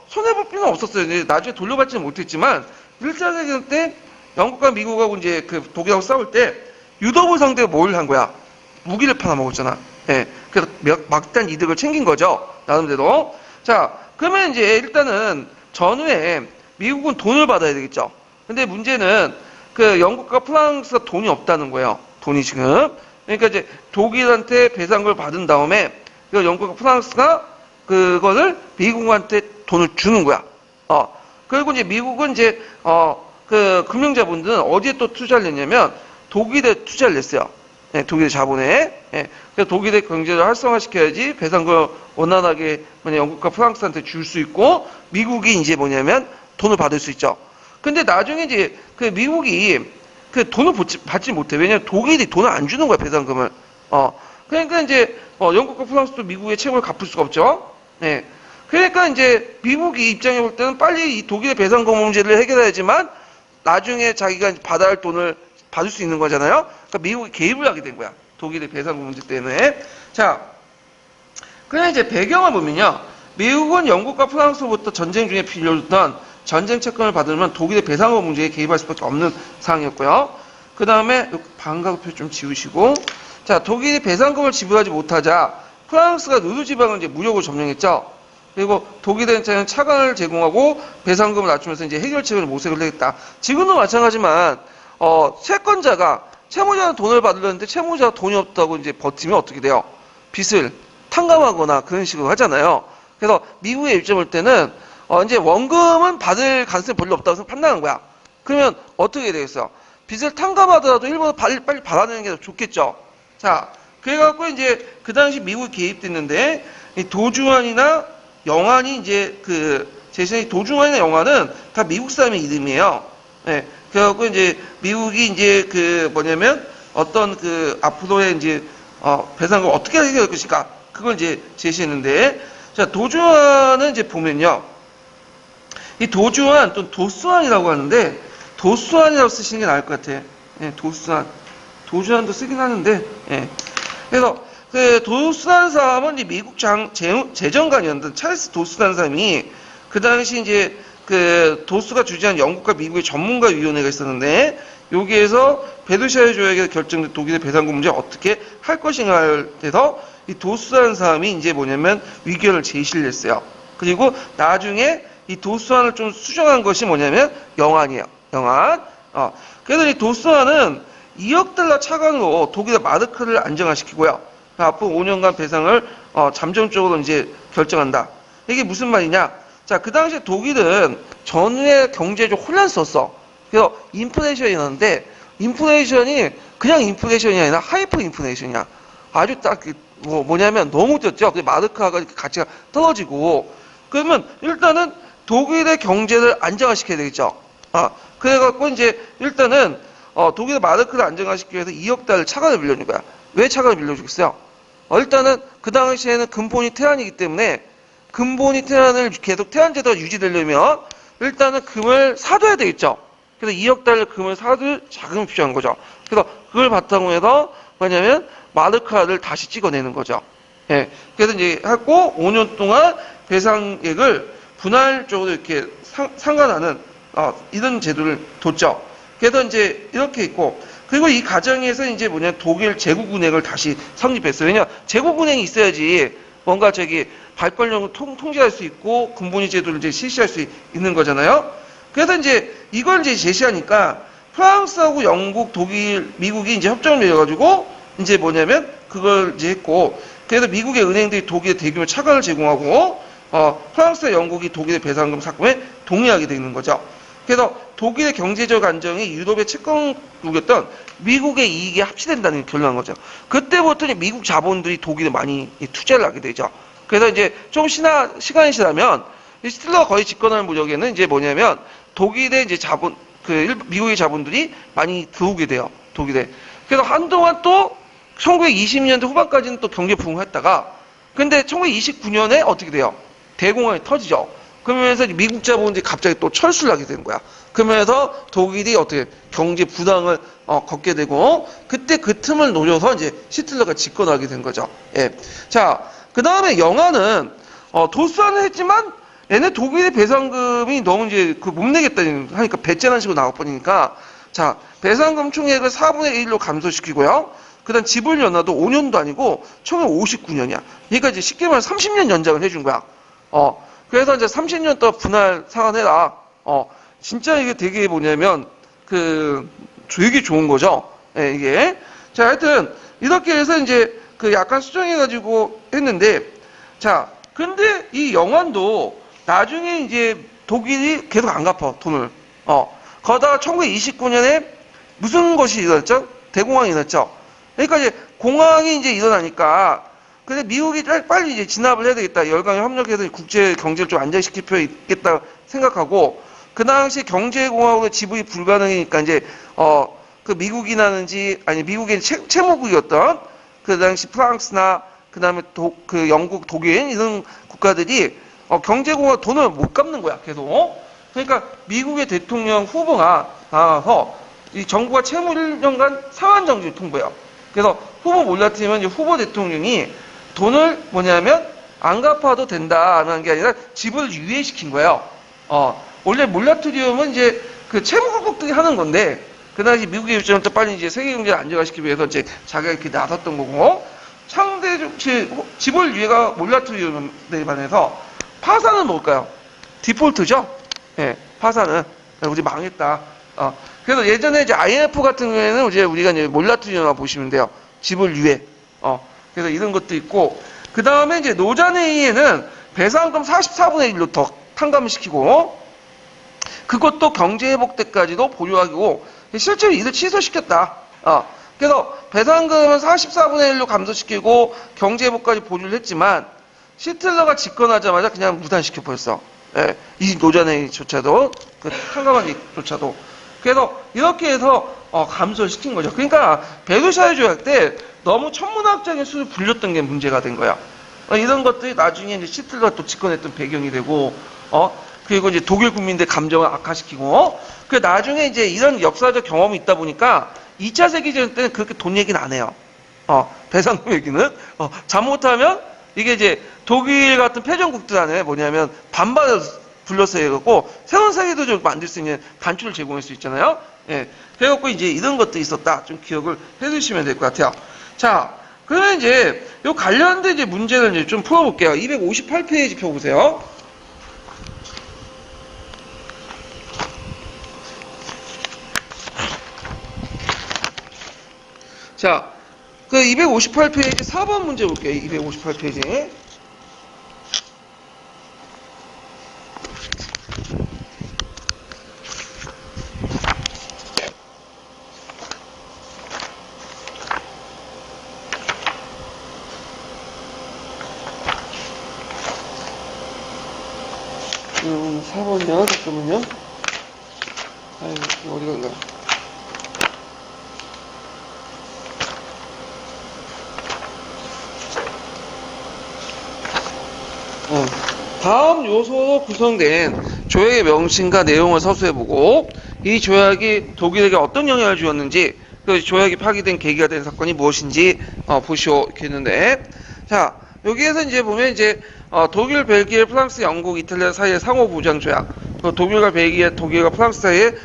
손해볼 필요는 없었어요. 나중에 돌려받지는 못했지만 1차 세계대전 때 영국과 미국하고 이제 독일하고 싸울 때 유럽을 상대로 뭘 한 거야? 무기를 팔아먹었잖아. 예. 그래서 막단 이득을 챙긴 거죠. 나름대로. 자, 그러면 이제 일단은 전후에 미국은 돈을 받아야 되겠죠. 근데 문제는 그 영국과 프랑스가 돈이 없다는 거예요. 돈이 지금. 그러니까 이제 독일한테 배상금을 받은 다음에 그 영국과 프랑스가 그거를 미국한테 돈을 주는 거야. 그리고 이제 미국은 이제 그 금융자본들은 어디에 또 투자를 냈냐면 독일에 투자를 냈어요. 예, 독일의 자본에. 예, 그래서 독일의 경제를 활성화시켜야지 배상금을 원활하게 영국과 프랑스한테 줄 수 있고 미국이 이제 뭐냐면 돈을 받을 수 있죠. 근데 나중에 이제 그 미국이 그 돈을 받지 못해. 왜냐면 독일이 돈을 안 주는 거야, 배상금을. 그러니까 이제 영국과 프랑스도 미국의 채무를 갚을 수가 없죠. 네. 그러니까 이제 미국이 입장에 볼 때는 빨리 이 독일의 배상금 문제를 해결해야지만 나중에 자기가 받아야 할 돈을 받을 수 있는 거잖아요. 그러니까 미국이 개입을 하게 된 거야. 독일의 배상금 문제 때문에. 자, 그냥 이제 배경을 보면요. 미국은 영국과 프랑스로부터 전쟁 중에 빌려줬던 전쟁 채권을 받으면 독일의 배상금 문제에 개입할 수밖에 없는 상황이었고요. 그 다음에 반가구표 좀 지우시고, 자, 독일이 배상금을 지불하지 못하자 프랑스가 루르 지방을 이제 무력으로 점령했죠. 그리고 독일한테는 차관을 제공하고 배상금을 낮추면서 이제 해결책을 모색을 하겠다. 지금도 마찬가지지만 채권자가 채무자는 돈을 받으려는데 채무자가 돈이 없다고 이제 버티면 어떻게 돼요? 빚을 탕감하거나 그런 식으로 하잖아요. 그래서 미국의 입장 볼 때는 이제 원금은 받을 가능성이 별로 없다고 판단한 거야. 그러면 어떻게 되겠어요? 빚을 탕감하더라도 일본은 빨리 받아내는 게 더 좋겠죠. 자, 그래갖고 이제 그 당시 미국이 개입됐는데 이 도주환이나 영환이 이제 제시한 도주환이나 영환은 다 미국 사람의 이름이에요. 네, 그래갖고 이제 미국이 이제 뭐냐면 어떤 앞으로의 이제 배상금 어떻게 해결할 것인가 그걸 이제 제시했는데, 자, 도주환은 이제 보면요. 이 도주환 또는 도수환이라고 하는데 도수환이라고 쓰시는 게 나을 것 같아. 예, 도수환. 도주환도 쓰긴 하는데, 예. 그래서 도수환 사람은 이제 미국 재정관이었던 찰스 도수환 사람이 그 당시 이제 도수가 주재한 영국과 미국의 전문가위원회가 있었는데 여기에서 베르사유 조약에서 결정된 독일의 배상금 문제 어떻게 할 것인가에 대해서 이 도수환 사람이 이제 뭐냐면 의견을 제시를 했어요. 그리고 나중에 이 도수환을 좀 수정한 것이 뭐냐면 영환이에요. 영환. 그래서 이 도수환은 2억 달러 차관으로 독일의 마르크를 안정화시키고요. 앞으로 5년간 배상을 잠정적으로 이제 결정한다. 이게 무슨 말이냐? 자, 그 당시에 독일은 전후에 경제적 혼란스었어. 그래서 인플레이션이었는데 인플레이션이 그냥 인플레이션이 아니라 하이퍼 인플레이션이야. 아주 딱 뭐냐면 너무 뛰었죠. 마르크가 가치가 떨어지고 그러면 일단은 독일의 경제를 안정화시켜야 되겠죠. 그래갖고 이제 일단은 독일의 마르크를 안정화시키기 위해서 2억 달러 차관을 빌려준 거야. 왜 차관을 빌려주겠어요? 일단은 그 당시에는 근본이 태안이기 때문에 근본이 태안을 계속 태안 제도가 유지되려면 일단은 금을 사둬야 되겠죠. 그래서 2억 달러 금을 사둘 자금이 필요한 거죠. 그래서 그걸 바탕으로 해서 뭐냐면 마르크를 다시 찍어내는 거죠. 예. 그래서 이제 하고 5년 동안 배상액을 분할적으로 이렇게 상환하는 이런 제도를 뒀죠. 그래서 이제 이렇게 있고, 그리고 이 과정에서 이제 독일 제국은행을 다시 성립했어요. 왜냐 제국은행이 있어야지 뭔가 발권력을 통제할 수 있고 근본위 제도를 이제 실시할 수 있는 거잖아요. 그래서 이제 이걸 이제 제시하니까 프랑스하고 영국, 독일, 미국이 이제 협정을 맺어가지고 이제 뭐냐면 그걸 이제 했고, 그래서 미국의 은행들이 독일에 대규모 차관을 제공하고 프랑스와 영국이 독일의 배상금 삭감에 동의하게 되는 거죠. 그래서 독일의 경제적 안정이 유럽의 채권국이었던 미국의 이익에 합치된다는 결론한 거죠. 그때부터 미국 자본들이 독일에 많이 투자를 하게 되죠. 그래서 이제 좀 시간이 지나면 히틀러가 거의 집권할 무렵에는 이제 뭐냐면 독일의 이제 미국의 자본들이 많이 들어오게 돼요. 독일에. 그래서 한동안 또 1920년대 후반까지는 또 경제 부흥했다가 근데 1929년에 어떻게 돼요? 대공황이 터지죠. 그러면서 미국 자본들이 갑자기 또 철수를 하게 되는 거야. 그러면서 독일이 어떻게 경제 부담을 걷게 되고 그때 그 틈을 노려서 이제 히틀러가 집권하게 된 거죠. 예. 자, 그 다음에 영화는 도수환을 했지만 얘네 독일의 배상금이 너무 이제 못 내겠다 하니까 배째라는 식으로 나와버리니까 자, 배상금 총액을 4분의 1로 감소시키고요. 그다음 지불 연화도 5년도 아니고 1959년이야. 그러니까 이제 쉽게 말하면 30년 연장을 해준 거야. 그래서 이제 30년 동안 분할 상환해라. 진짜 이게 되게 뭐냐면 되게 좋은 거죠. 예, 이게. 자, 하여튼 이렇게 해서 이제 약간 수정해가지고 했는데, 자, 근데 이 영환도 나중에 이제 독일이 계속 안 갚아 돈을. 거기다가 1929년에 무슨 것이 일어났죠? 대공황이 일어났죠. 그러니까 이제 공황이 이제 일어나니까, 근데 미국이 빨리 이제 진압을 해야 되겠다. 열강에 협력해서 국제 경제를 좀 안정시킬 필요 있겠다 생각하고, 그 당시 경제공화국의 지불이 불가능하니까 이제 미국이라든지 아니 미국의 채무국이었던 그 당시 프랑스나 그 다음에 영국, 독일 이런 국가들이 경제공화국 돈을 못 갚는 거야 계속. 그러니까 미국의 대통령 후보가 나와서 이 정부가 채무 1년간 상한 정지를 통보해요. 그래서 후보 몰라트리면 이제 후보 대통령이 돈을 뭐냐면 안 갚아도 된다는 게 아니라 지불을 유예시킨 거예요. 원래 몰라토리움은 이제 채무국들이 하는 건데, 그 당시 미국의 입장부터 빨리 이제 세계 경제를 안정화시키기 위해서 이제 자기가 이렇게 나섰던 거고, 상대적 지불 유예가 몰라토리움에 반해서 파산은 뭘까요? 디폴트죠? 예, 파산은. 우리 망했다. 그래서 예전에 이제 IMF 같은 경우에는 이제 우리가 이제 몰라토리움만 보시면 돼요. 지불 유예. 그래서 이런 것도 있고, 그 다음에 이제 노자네이에는 배상금 44분의 1로 더 탕감을 시키고, 그것도 경제회복 때까지도 보류하고, 실제로 이를 취소시켰다. 그래서 배상금은 44분의 1로 감소시키고, 경제회복까지 보류를 했지만, 시틀러가 집권하자마자 그냥 무산시켜버렸어. 예, 이 노자네이조차도, 탕감하기조차도. 그래서 이렇게 해서 감소를 시킨 거죠. 그러니까 베르사유 조약 때 너무 천문학적인 수를 불렸던 게 문제가 된 거야. 이런 것들이 나중에 이제 시틀러가 또 집권했던 배경이 되고, 그리고 이제 독일 국민들 감정을 악화시키고, 그 나중에 이제 이런 역사적 경험이 있다 보니까 2차 세계대전 때는 그렇게 돈 얘기는 안 해요. 배상금 얘기는. 잘못하면 이게 이제 독일 같은 패전국들 안에 뭐냐면 반반을 불러서 해갖고 새로운 세계도를 만들 수 있는 단추를 제공할 수 있잖아요. 예. 그래갖고 이제 이런 것도 있었다. 좀 기억을 해두시면 될 것 같아요. 자, 그러면 이제 요 관련된 이제 문제를 이제 좀 풀어볼게요. 258페이지 펴보세요. 자, 258페이지 4번 문제 볼게요. 258페이지. 음, 4번이요? 잠깐만요. 아이고, 어디 간가? 다음 요소로 구성된 조약의 명칭과 내용을 서술해보고, 이 조약이 독일에게 어떤 영향을 주었는지, 그 조약이 파기된 계기가 된 사건이 무엇인지 보시겠는데, 자, 여기에서 이제 보면 이제 독일, 벨기에, 프랑스, 영국, 이탈리아 사이의 상호 보장 조약, 독일과 벨기에, 독일과 프랑스 사이의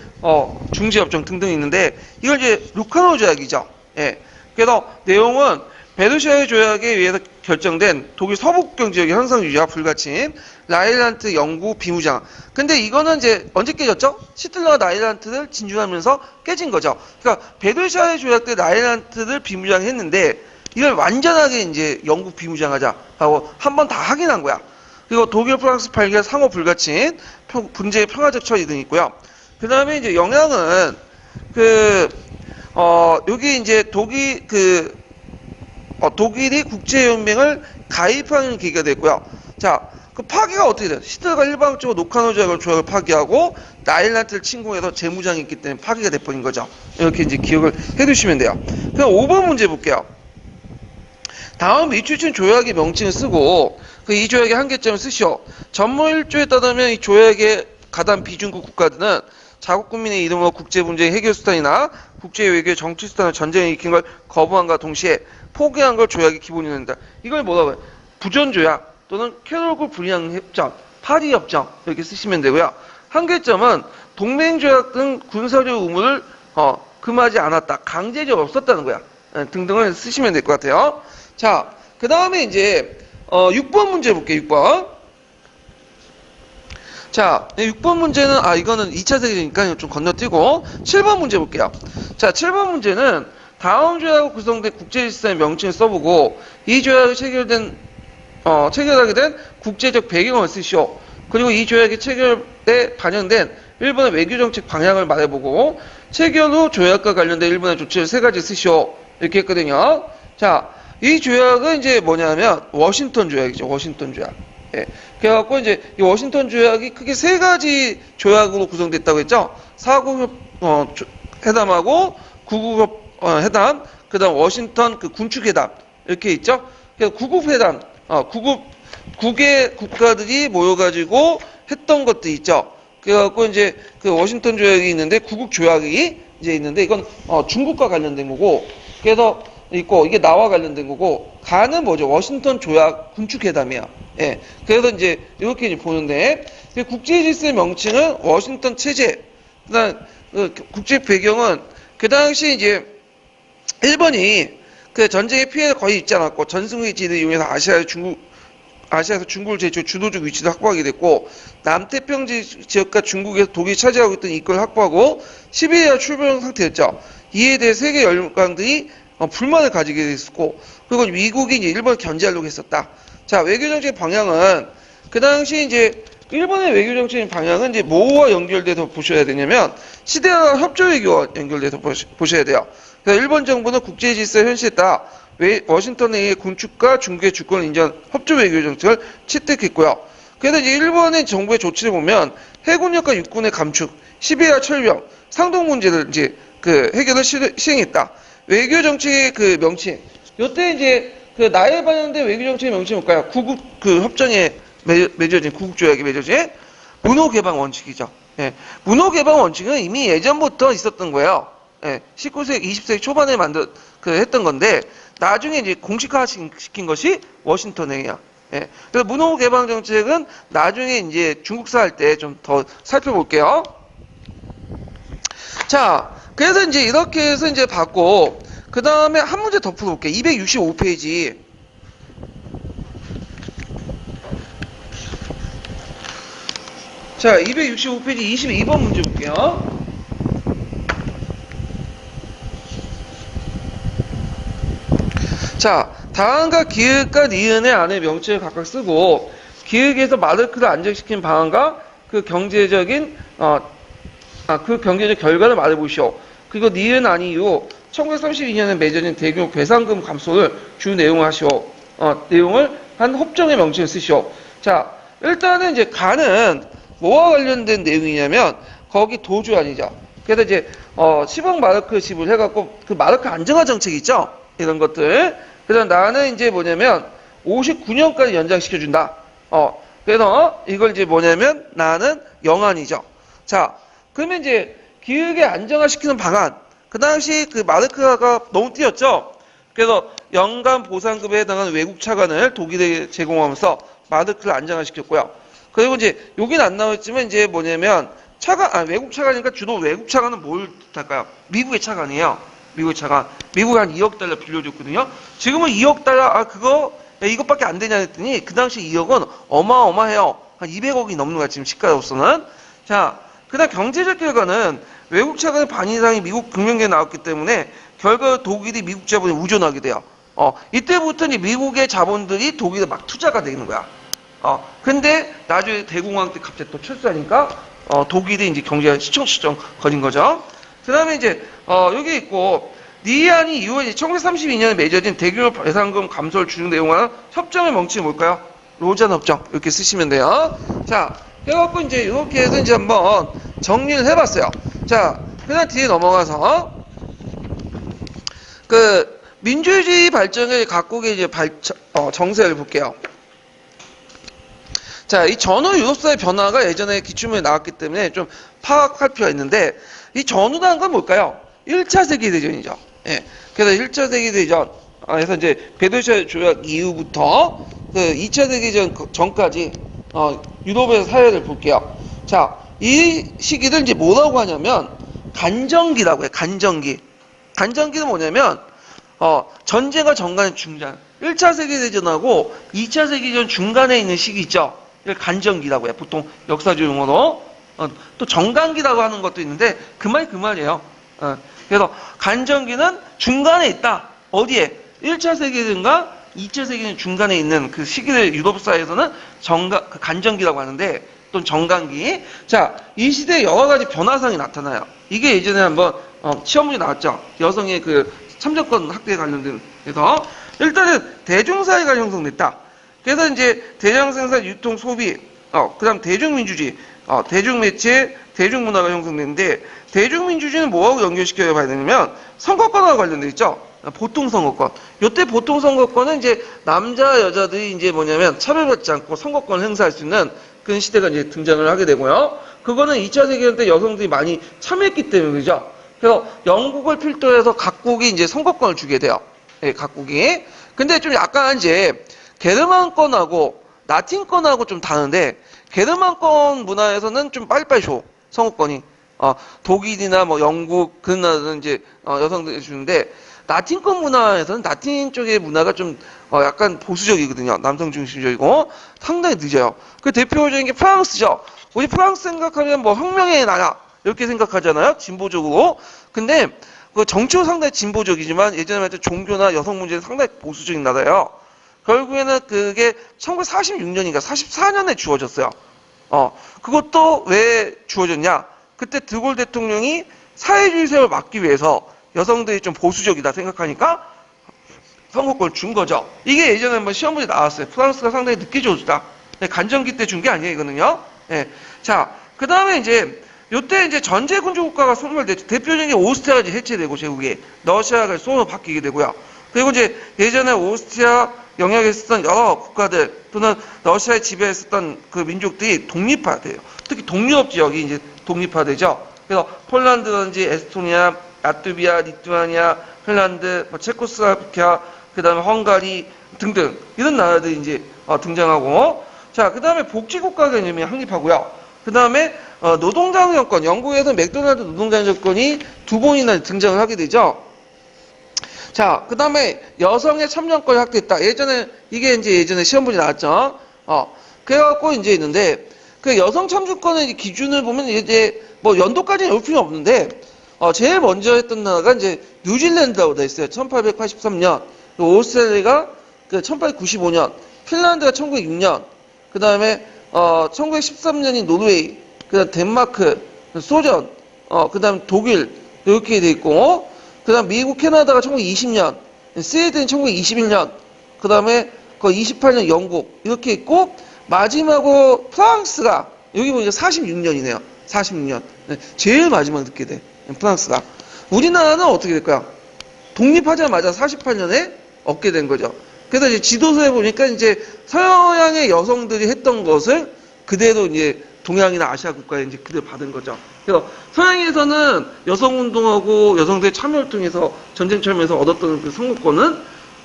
중재 협정 등등이 있는데, 이걸 이제 루카노 조약이죠. 예. 그래서 내용은 베르사유 조약에 의해서 결정된 독일 서북경 지역의 현상 유지와 불가침, 라인란트 영구 비무장. 근데 이거는 이제 언제 깨졌죠? 시틀러가 라인란트를 진주하면서 깨진 거죠. 그러니까 베르사유 조약 때 라인란트를 비무장했는데 이걸 완전하게 이제 영국 비무장하자 하고 한 번 다 확인한 거야. 그리고 독일, 프랑스, 벨기에 상호 불가침, 분쟁의 평화적 처리 등이 있고요. 그 다음에 이제 영향은 여기 이제 독일이 국제연맹을 가입하는 계기가 됐고요. 자, 그 파기가 어떻게 돼요? 시틀러가 일방적으로 노카노 조약을 파기하고 라인란트를 침공해서 재무장했기 때문에 파기가 돼버린 거죠. 이렇게 이제 기억을 해두시면 돼요. 그럼 5번 문제 볼게요. 다음 이출신 조약의 명칭을 쓰고 이 조약의 한계점을 쓰시오. 전무 1조에 따르면 이 조약의 가담 비준국 국가들은 자국 국민의 이름으로 국제분쟁 해결 수단이나 국제외교 정치 수단을 전쟁에 일으킨 걸 거부함과 동시에 포기한 걸 조약의 기본이 된다. 이걸 뭐라고 해요? 부전조약 또는 캐롤국 불량협정, 파리협정 이렇게 쓰시면 되고요. 한계점은 동맹조약 등 군사적 의무를 금하지 않았다. 강제적 없었다는 거야. 등등을 쓰시면 될 것 같아요. 자, 그 다음에 이제 6번 문제 볼게요. 6번. 자, 6번 문제는 이거는 2차 세계니까 좀 건너뛰고 7번 문제 볼게요. 자, 7번 문제는 다음 조약으로 구성된 국제질서의 명칭을 써보고 이 조약이 체결하게 된 국제적 배경을 쓰시오. 그리고 이 조약의 체결에 반영된 일본의 외교정책 방향을 말해보고 체결 후 조약과 관련된 일본의 조치를 3가지 쓰시오. 이렇게 했거든요. 자, 이 조약은 이제 뭐냐면 워싱턴 조약이죠. 워싱턴 조약. 예. 그래갖고 이제 이 워싱턴 조약이 크게 3가지 조약으로 구성됐다고 했죠. 4국 회담하고 9국 회담, 그다음 워싱턴 그 군축 회담 이렇게 있죠. 그래서 9국 회담, 9개 국가들이 모여가지고 했던 것도 있죠. 그래갖고 이제 그 워싱턴 조약이 있는데 9국 조약이 이제 있는데 이건 중국과 관련된 거고, 그래서 있고 이게 나와 관련된 거고, 가는 뭐죠? 워싱턴 조약 군축 회담이야. 예. 그래서 이제 이렇게 이제 보는데 국제 질서의 명칭은 워싱턴 체제. 그다음 국제 배경은 그 당시 이제 일본이 그 전쟁의 피해를 거의 입지 않았고 전승의 지를 이용해서 아시아에서 중국을 제쳐 주도적 위치를 확보하게 됐고, 남태평 지역과 중국에서 독일이 차지하고 있던 이권을 확보하고 시베리아 출병 상태였죠. 이에 대해 세계 열강들이 불만을 가지게 됐었고, 그리고 미국이 이제 일본을 견제하려고 했었다. 자, 외교정책 방향은 그 당시 이제 일본의 외교정책 방향은 이제 뭐와 연결돼서 보셔야 되냐면 시대와 협조 외교와 연결돼서 보셔야 돼요. 그래서 일본 정부는 국제 질서 현실에 따라 워싱턴의 군축과 중국의 주권을 인정한 협조 외교 정책을 채택했고요. 그래서 이제 일본의 정부의 조치를 보면 해군력과 육군의 감축, 시베리아 철병, 상동 문제를 이제 그 해결을 시행했다. 외교 정책의 그 명칭, 요때 이제 그 나에 반영된 외교 정책의 명칭이 뭘까요? 구국 그 협정에 맺어진 구국 조약에 맺어진 문호 개방 원칙이죠. 예. 문호 개방 원칙은 이미 예전부터 있었던 거예요. 예, 19세기, 20세기 초반에 했던 건데, 나중에 이제 공식화 시킨 것이 워싱턴행이야. 예. 그래서 문호 개방 정책은 나중에 이제 중국사 할 때 좀 더 살펴볼게요. 자, 그래서 이제 이렇게 해서 이제 봤고, 그 다음에 한 문제 더 풀어볼게요. 265페이지. 자, 265페이지 22번 문제 볼게요. 자, 다음과 기획과 니은의 안에 명칭을 각각 쓰고 기획에서 마르크를 안정시킨 방안과 그 경제적인 그 경제적 결과를 말해보시오. 그리고 니은 아니 이후 1932년에 맺어진 대규모 배상금 감소를 주 내용을 하시오. 내용을 한 협정의 명칭을 쓰시오. 자, 일단은 이제 가는 뭐와 관련된 내용이냐면 거기 도주안이죠. 그래서 이제 10억 마르크 지불해갖고 그 마르크 안정화 정책 있죠. 이런 것들. 그래서 나는 이제 뭐냐면 59년까지 연장시켜준다. 그래서 이걸 이제 뭐냐면 나는 영안이죠. 자, 그러면 이제 기획에 안정화시키는 방안. 그 당시 그 마르크가 너무 뛰었죠. 그래서 연간 보상금에 해당하는 외국 차관을 독일에 제공하면서 마르크를 안정화시켰고요. 그리고 이제 여기는 안 나왔지만 이제 뭐냐면 외국 차관이니까 주로 외국 차관은 뭘 뜻할까요? 미국의 차관이에요. 미국의 차관. 미국이 한 2억 달러 빌려줬거든요. 지금은 2억 달러, 이것밖에 안 되냐 했더니 그 당시 2억은 어마어마해요. 한 200억이 넘는 거야, 지금 시가로서는. 자, 그 다음 경제적 결과는 외국 차관의 반 이상이 미국 금융계에 나왔기 때문에 결과로 독일이 미국 자본에 의존하게 돼요. 이때부터 이제 미국의 자본들이 독일에 막 투자가 되는 거야. 근데 나중에 대공황 때 갑자기 또 철수하니까 독일이 이제 경제가 시청시청 거린 거죠. 그 다음에 이제 여기 있고 니안이 이후에 1932년에 맺어진 대규모 배상금 감소를 주는 내용과 협정의 명칭이 뭘까요? 로잔 협정 이렇게 쓰시면 돼요. 자, 해갖고 이제 이렇게 해서 이제 한번 정리를 해봤어요. 자, 그다음 뒤에 넘어가서 그 민주주의 발전의 각국의 이제 정세를 볼게요. 자, 이 전후 유럽사의 변화가 예전에 기출문에 나왔기 때문에 좀 파악할 필요가 있는데, 이 전후라는 건 뭘까요? 1차 세계대전이죠. 예. 그래서 1차 세계대전, 그래서 이제 베르사유 조약 이후부터 그 2차 세계대전 전까지, 유럽의 사회를 볼게요. 자, 이 시기를 이제 뭐라고 하냐면, 간정기라고 해요. 간정기. 간정기는 뭐냐면, 전쟁과 정간의 중간. 1차 세계대전하고 2차 세계대전 중간에 있는 시기 있죠. 이걸 간정기라고 해요. 보통 역사적 용어로. 또 정간기라고 하는 것도 있는데 그 말이에요. 그래서 간정기는 중간에 있다. 어디에? 1차 세계대전과 2차 세계대전 중간에 있는 그 시기를 유럽사에서는 그 간정기라고 하는데 또는 정간기. 자, 이 시대에 여러 가지 변화상이 나타나요. 이게 예전에 한번 시험 문제 나왔죠. 여성의 그 참정권 확대에 관련된 해서 일단은 대중사회가 형성됐다. 그래서 이제 대량 생산, 유통, 소비, 그다음 대중민주주의, 대중매체, 대중문화가 형성됐는데 대중민주주의는 뭐하고 연결시켜 봐야 되냐면 선거권하고 관련돼 있죠. 보통 선거권. 요때 보통 선거권은 이제 남자 여자들이 이제 뭐냐면 차별받지 않고 선거권을 행사할 수 있는 그런 시대가 이제 등장을 하게 되고요. 그거는 2차 세계대전 때 여성들이 많이 참여했기 때문이죠. 그래서 영국을 필두로 해서 각국이 이제 선거권을 주게 돼요. 예, 각국이. 근데 좀 약간 이제 게르만권하고 라틴권하고 좀 다른데 게르만권 문화에서는 좀 빨리빨리 줘. 선거권이. 독일이나 뭐 영국 그런 나라는 이제 여성들이 주는데 라틴권 문화에서는 라틴 쪽의 문화가 좀 약간 보수적이거든요. 남성 중심적이고 상당히 늦어요. 그 대표적인 게 프랑스죠. 우리 프랑스 생각하면 뭐 혁명의 나라 이렇게 생각하잖아요. 진보적으로. 근데 그 정치로 상당히 진보적이지만 예전에 말했던 종교나 여성 문제는 상당히 보수적인 나라예요. 결국에는 그게 1946년인가 44년에 주어졌어요. 그것도 왜 주어졌냐? 그때 드골 대통령이 사회주의 세력을 막기 위해서 여성들이 좀 보수적이다 생각하니까 선거권을 준 거죠. 이게 예전에 한번 시험 문제 나왔어요. 프랑스가 상당히 늦게 줘줬다. 간정기 때 준 게 아니에요, 이거는요. 네. 자, 그 다음에 이제 요때 이제 전제 군주 국가가 소멸됐죠. 대표적인 게 오스트리아가 이제 해체되고 제국이 러시아가 소로 바뀌게 되고요. 그리고 이제 예전에 오스트리아 영향에 있었던 여러 국가들 또는 러시아에 지배했었던 그 민족들이 독립화돼요. 특히 동유럽 지역이 이제 독립화되죠. 그래서 폴란드든지 에스토니아, 라트비아, 리투아니아, 핀란드, 체코슬로바키아, 그 다음에 헝가리 등등 이런 나라들이 이제 등장하고, 자, 그 다음에 복지국가 개념이 확립하고요. 그 다음에 노동자유 정권, 영국에서 맥도날드 노동자유 정권이 두 번이나 등장을 하게 되죠. 자, 그 다음에 여성의 참정권이 확대했다. 이게 이제 예전에 시험문제 나왔죠. 그래갖고 이제 있는데, 그 여성 참정권의 기준을 보면 이제 뭐 연도까지는 올 필요 없는데, 제일 먼저 했던 나라가 이제 뉴질랜드라고 돼 있어요. 1883년. 오스트레일리아가 그 1895년. 핀란드가 1906년. 그 다음에, 1913년이 노르웨이. 그 다음 덴마크, 소련, 그 다음 독일. 이렇게 돼 있고, 그 다음 미국, 캐나다가 1920년. 스웨덴이 1921년. 그 다음에 28년 영국. 이렇게 있고, 마지막으로 프랑스가, 여기 보니까 46년이네요. 46년. 제일 마지막에 듣게 돼. 프랑스가. 우리나라는 어떻게 될까요? 독립하자마자 48년에 얻게 된 거죠. 그래서 이제 지도서에 보니까 이제 서양의 여성들이 했던 것을 그대로 이제 동양이나 아시아 국가에 이제 그대로 받은 거죠. 그래서 서양에서는 여성운동하고 여성들의 참여를 통해서 전쟁 참여에서 얻었던 그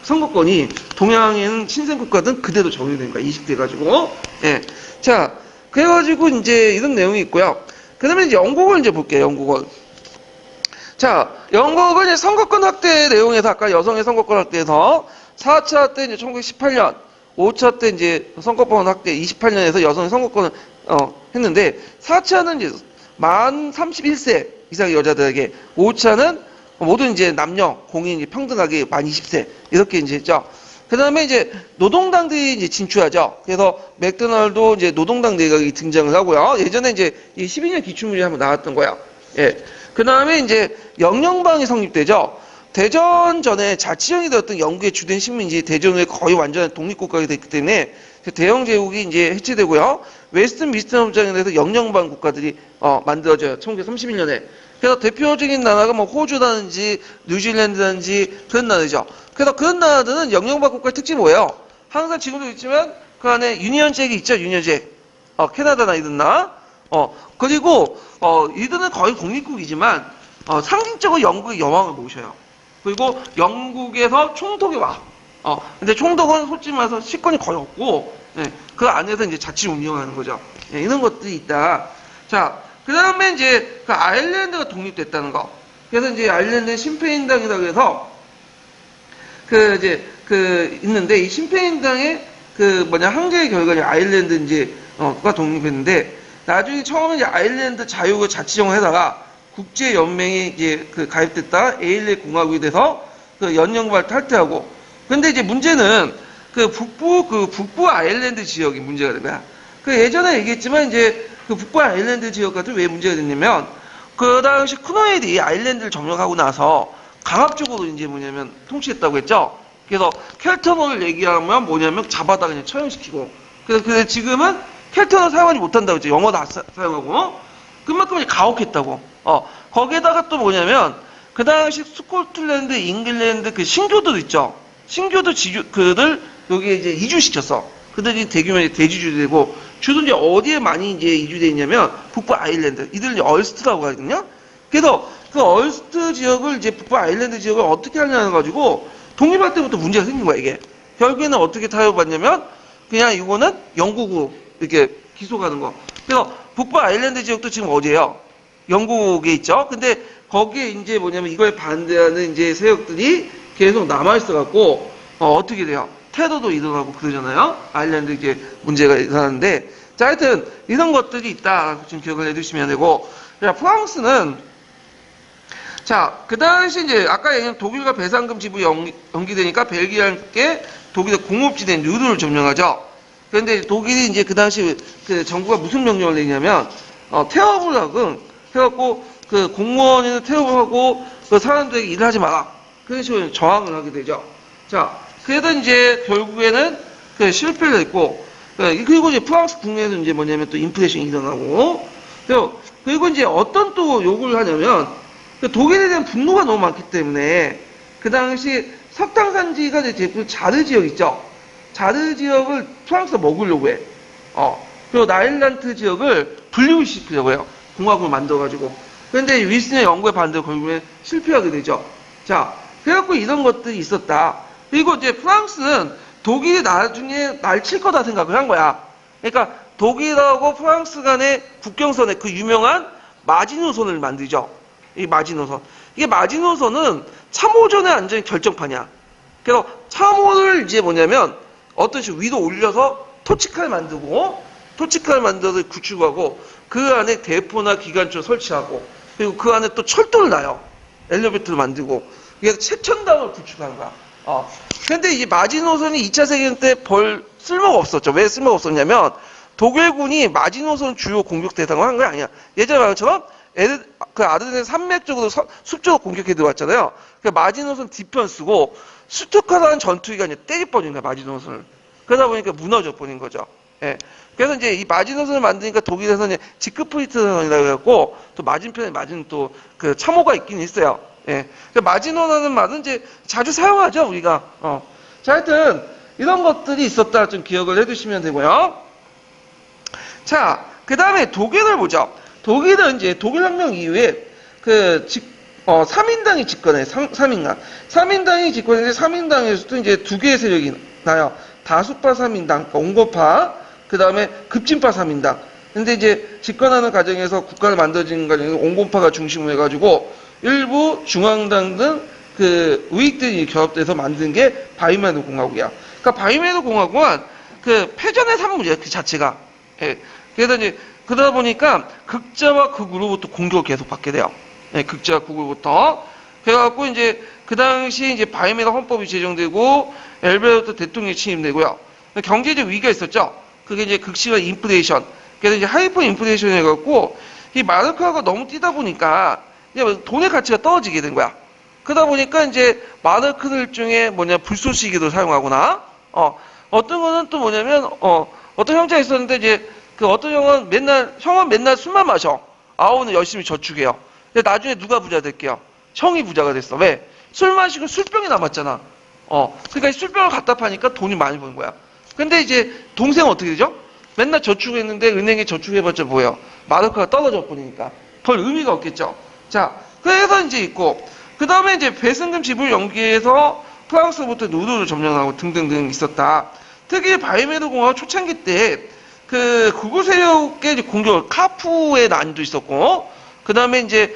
선거권이 동양에는 신생국가든 그대로 적용된 거야. 이식돼가지고. 예. 자, 그래가지고 이제 이런 내용이 있고요. 그 다음에 이제 영국을 이제 볼게요. 영국을. 자, 영국은 이제 선거권 확대 내용에서 아까 여성의 선거권 확대에서 4차 때 이제 1918년, 5차 때 이제 선거권 확대 28년에서 여성의 선거권을 했는데 4차는 이제 만 31세 이상의 여자들에게, 5차는 모든 이제 남녀 공인 평등하게 만 20세 이렇게 이제 했죠. 그 다음에 이제 노동당들이 이제 진출하죠. 그래서 맥도날드 이제 노동당 내각이 등장을 하고요. 예전에 이제 이 12년 기출문제 한번 나왔던 거야. 예. 그 다음에 이제 영령방이 성립되죠. 대전 전에 자치령이 되었던 영국의 주된 식민지 대전 후에 거의 완전한 독립국가가 됐기 때문에 대영 제국이 이제 해체되고요. 웨스턴 미스턴 협정에 대해서 영령방 국가들이 만들어져요. 1931년에. 그래서 대표적인 나라가 뭐 호주라든지 뉴질랜드라든지 그런 나라죠. 그래서 그런 나라들은 영령방 국가의 특징이 뭐예요? 항상 지금도 있지만 그 안에 유니언잭이 있죠. 유니언잭. 캐나다나 이런 나라. 그리고 이들은 거의 독립국이지만 상징적으로 영국의 여왕을 모셔요. 그리고 영국에서 총독이 와. 근데 총독은 솔직히 말해서 식권이 거의 없고, 예, 그 안에서 이제 자치 운영하는 거죠. 예, 이런 것들이 있다. 자, 그 다음에 이제 그 아일랜드가 독립됐다는 거. 그래서 이제 아일랜드는 심페인당이라고 해서 있는데, 이 심페인당의 항쟁의 결과는 아일랜드 가 독립했는데, 나중에 처음에 이제 아일랜드 자유의 자치정을 하다가 국제연맹에 가입됐다 에일레 공화국이 돼서 연영발 탈퇴하고, 근데 이제 문제는 북부 아일랜드 지역이 문제가 된 거야. 예전에 얘기했지만 이제 북부 아일랜드 지역 같은 왜 문제가 됐냐면, 그 당시 크노엘이 아일랜드를 점령하고 나서 강압적으로 이제 통치했다고 했죠. 그래서 켈턴어를 얘기하면 잡아다 그냥 처형시키고. 그래서 지금은 켈턴어 사용하지 못한다고 했죠. 영어 다 사용하고. 그만큼 가혹했다고. 거기에다가 또 그 당시 스코틀랜드, 잉글랜드 신교도도 있죠. 신교도 그들 여기에 이제 이주시켰어. 그들이 대규모의 대지주도 되고, 주로 이제 어디에 많이 이제 이주돼 있냐면, 북부 아일랜드. 이들 이제 얼스트라고 하거든요. 그래서 그 얼스트 지역을 이제 북부 아일랜드 지역을 어떻게 하냐는 가지고, 독립할 때부터 문제가 생긴 거야, 이게. 결국에는 어떻게 타협받냐면, 그냥 이거는 영국으로 이렇게 기속하는 거. 그래서 북부 아일랜드 지역도 지금 어디예요? 영국에 있죠. 근데 거기에 이제 이걸 반대하는 이제 세력들이 계속 남아있어갖고, 어떻게 돼요? 테러도 일어나고 그러잖아요. 아일랜드 이제 문제가 일어나는데. 자, 하여튼, 이런 것들이 있다. 좀 기억을 해두시면 되고. 자, 프랑스는, 자, 그 당시 이제, 아까 얘기한 독일과 배상금 지불이 연기되니까 벨기에와 함께 독일의 공업지대인 루르를 점령하죠. 그런데 독일이 이제 그 당시 정부가 무슨 명령을 내냐면, 태업을 하고, 해갖고, 공무원이나 태업을 하고, 사람들에게 일을 하지 마라. 그런 식으로 저항을 하게 되죠. 자, 그래도 이제 결국에는 실패를 했고, 그리고 이제 프랑스 국내에서 이제 또 인플레이션이 일어나고, 그리고 이제 어떤 또 요구를 하냐면, 독일에 대한 분노가 너무 많기 때문에, 그 당시 석탄산지가 제품 자르 지역 있죠? 자르 지역을 프랑스가 먹으려고 해. 그리고 나일란트 지역을 분리시키려고 해요. 공화국을 만들어가지고. 그런데 윌슨의 연구에 반대로 결국에 실패하게 되죠. 자, 그래갖고 이런 것들이 있었다. 그리고 이제 프랑스는 독일이 나중에 날 칠 거다 생각을 한 거야. 그러니까 독일하고 프랑스 간의 국경선에 그 유명한 마지노선을 만들죠. 이 마지노선. 이게 마지노선은 참호전의 안전 결정판이야. 그래서 참호를 이제 어떤 식으로 위로 올려서 토치칼 만들고, 토치칼 만들어서 구축하고, 그 안에 대포나 기관총 설치하고, 그리고 그 안에 또 철도를 놔요. 엘리베이터를 만들고. 그래서 최첨단을 구축하는 거야. 근데 이 마지노선이 2차 세계대전 때 쓸모가 없었죠. 왜 쓸모가 없었냐면, 독일군이 마지노선 주요 공격 대상을 한 게 아니야. 예전에 말한 것처럼, 아르덴 산맥 쪽으로 숲 쪽으로 공격해 들어왔잖아요. 마지노선 디펜스고, 스투카라는 전투기가 이제 때려버린 거야, 마지노선을. 그러다 보니까 무너져 버린 거죠. 예. 그래서 이제 이 마지노선을 만드니까 독일에서는 지크프리트선이라고 해갖고, 또 맞은편에 맞은 또 참호가 있긴 있어요. 예. 마지노선은 말은 이제 자주 사용하죠, 우리가. 자, 하여튼, 이런 것들이 있었다 좀 기억을 해두시면 되고요. 자, 그 다음에 독일을 보죠. 독일은 이제 독일혁명 이후에 3인당이 집권해. 3인당. 3인당이 집권했는데 3인당에서도 이제 두 개의 세력이 나요. 다수파 3인당, 그러니까 온건파, 그 다음에 급진파 3인당. 근데 이제 집권하는 과정에서 국가를 만들어지는 과정에서 온건파가 중심으로 해가지고 일부 중앙당 등 우익들이 결합돼서 만든 게 바이마르 공화국이야. 그러니까 바이마르 공화국은 패전의 산물이야, 그 자체가. 예. 그래서 이제 그러다 보니까 극자와 극우로부터 공격을 계속 받게 돼요. 예, 극자와 극우로부터. 그래갖고 이제 그 당시 이제 바이마르 헌법이 제정되고 엘베르트 대통령이 취임되고요. 경제적 위기가 있었죠. 그게 이제 극심한 인플레이션. 그래서 이제 하이퍼 인플레이션 해갖고 이 마르크가 너무 뛰다 보니까 이제 돈의 가치가 떨어지게 된 거야. 그러다 보니까 이제 마르크를 중에 불쏘시개도 사용하거나 어떤 거는 또 어떤 형제가 있었는데 이제 어떤 형은 맨날 술만 마셔. 아우는 열심히 저축해요. 근데 나중에 누가 부자 될게요? 형이 부자가 됐어. 왜? 술 마시고 술병이 남았잖아. 그러니까 술병을 갖다 파니까 돈이 많이 버는 거야. 근데 이제 동생은 어떻게 되죠? 맨날 저축했는데 은행에 저축해봤자 뭐예요? 마르크가 떨어져 버리니까 별 의미가 없겠죠. 자, 그래서 이제 있고 그 다음에 이제 배승금 지불 연기에서 프랑스부터 루르를 점령하고 등등등 있었다. 특히 바이메르 공화국 초창기 때 극우 세력의 공격, 카푸의 난도 있었고, 그 다음에 이제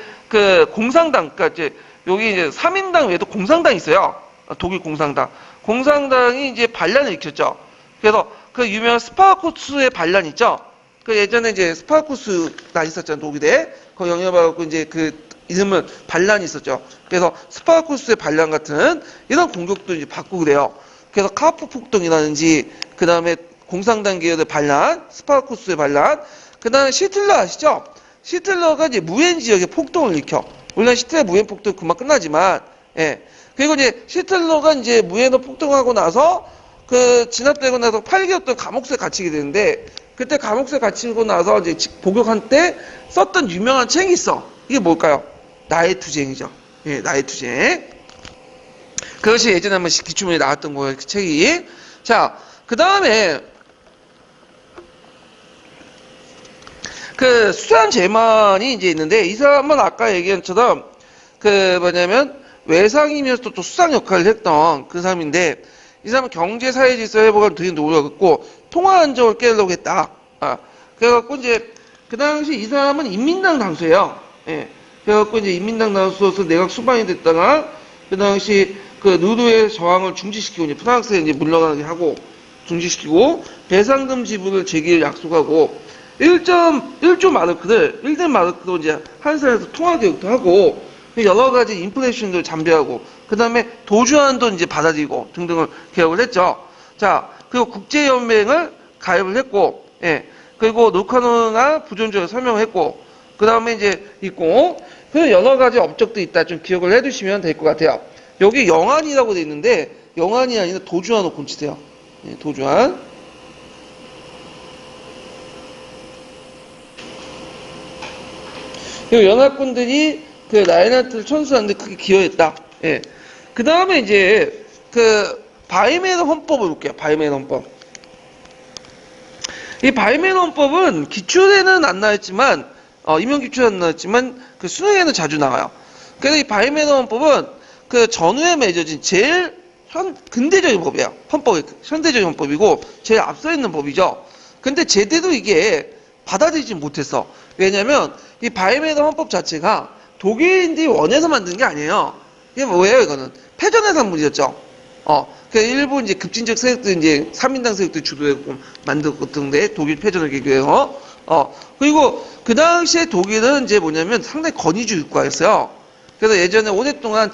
공상당, 그러니까 이제 여기 이제 3인당 외에도 공상당이 있어요. 독일 공산당. 공산당이 이제 반란을 일으켰죠. 그래서 그 유명한 스파르쿠스의 반란 있죠. 그 예전에 이제 스파르쿠스 날 있었잖아요, 독일에. 그 영향받고 이제 그 이름은 반란이 있었죠. 그래서 스파르쿠스의 반란 같은 이런 공격도 이제 받고 그래요. 그래서 카프 폭동이라든지 그 다음에 공산당 계열의 반란, 스파르쿠스의 반란, 그 다음에 시틀러 아시죠? 시틀러가 이제 무엔 지역에 폭동을 일으켜. 물론 시틀러 무엔 폭동 금방 끝나지만, 예. 그리고 이제 시틀러가 이제 무엔으로 폭동하고 나서 그 진압되고 나서 8개월 동안 감옥수에 갇히게 되는데, 그때 감옥수에 갇히고 나서 이제 복역한 때 썼던 유명한 책이 있어. 이게 뭘까요? 나의 투쟁이죠. 예, 나의 투쟁. 그것이 예전에 한번 기출문에 나왔던 거예요, 그 책이. 자, 그 다음에 그 수산 제만이 이제 있는데, 이 사람은 아까 얘기한 것처럼 그 뭐냐면 외상이면서 또 수상 역할을 했던 그 사람인데, 이 사람은 경제 사회 질서 회복을 되게 노력했고 통화 안정을 깨려고 했다. 그래갖고 이제 그 당시 이 사람은 인민당 당수예요. 예. 그래갖고 이제 인민당 당수로서 내각 수반이 됐다가 그 당시 그 누르의 저항을 중지시키고 이제 프랑스에 이제 물러가게 하고 중지시키고 배상금 지불을 재개를 약속하고 1조 마르크를 1대 마르크로 이제 한산에서 통화 개혁도 하고 여러 가지 인플레이션도 잠재하고 그 다음에 도주안도 이제 받아들이고 등등을 개혁을 했죠. 자, 그리고 국제연맹을 가입을 했고, 예. 그리고 노카노나 부존조를 설명을 했고, 그 다음에 이제 있고, 그리고 여러 가지 업적도 있다. 좀 기억을 해두시면 될 것 같아요. 여기 영안이라고 돼 있는데, 영안이 아니라 도주안으로 곤치세요. 예, 도주안. 그리고 연합군들이 그 라인하트를 천수하는데 크게 기여했다. 예. 그 다음에 이제 그 바이메너 헌법을 볼게요. 바이메너 헌법. 이 바이메너 헌법은 기출에는 안 나왔지만 임용 기출에 안 나왔지만 그 수능에는 자주 나와요. 그래서 이 바이메너 헌법은 그 전후에 맺어진 제일 근대적인 법이에요. 헌법이 현대적인 헌법이고 제일 앞서 있는 법이죠. 근데 제대로 이게 받아들이지 못했어. 왜냐면 이 바이메너 헌법 자체가 독일인들이 원해서 만든 게 아니에요. 이게 뭐예요, 이거는? 패전의 산물이었죠. 그 일부 이제 급진적 세력들, 이제 3인당 세력들 주도해서 만들었던데, 독일 패전을 계기해서. 그리고 그 당시에 독일은 이제 뭐냐면 상당히 권위주의 국가였어요. 그래서 예전에 오랫동안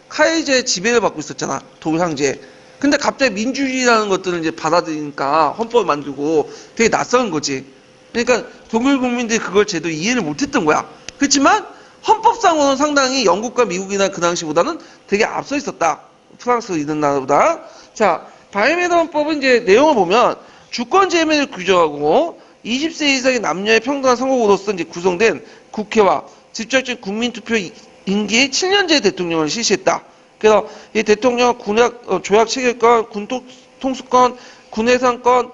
카이제의 지배를 받고 있었잖아. 독일 황제. 근데 갑자기 민주주의라는 것들을 이제 받아들이니까 헌법을 만들고 되게 낯선 거지. 그러니까 독일 국민들이 그걸 제대로 이해를 못했던 거야. 그렇지만 헌법상으로는 상당히 영국과 미국이나 그 당시보다는 되게 앞서 있었다. 프랑스 이런 나라보다. 자, 바이메너 헌법은 이제 내용을 보면 주권 제외를 규정하고 20세 이상의 남녀의 평등한 선거구로서 이제 구성된 국회와 직접적인 국민투표 임기 7년제 대통령을 실시했다. 그래서 이 대통령 조약 체결권, 군통수권, 군해상권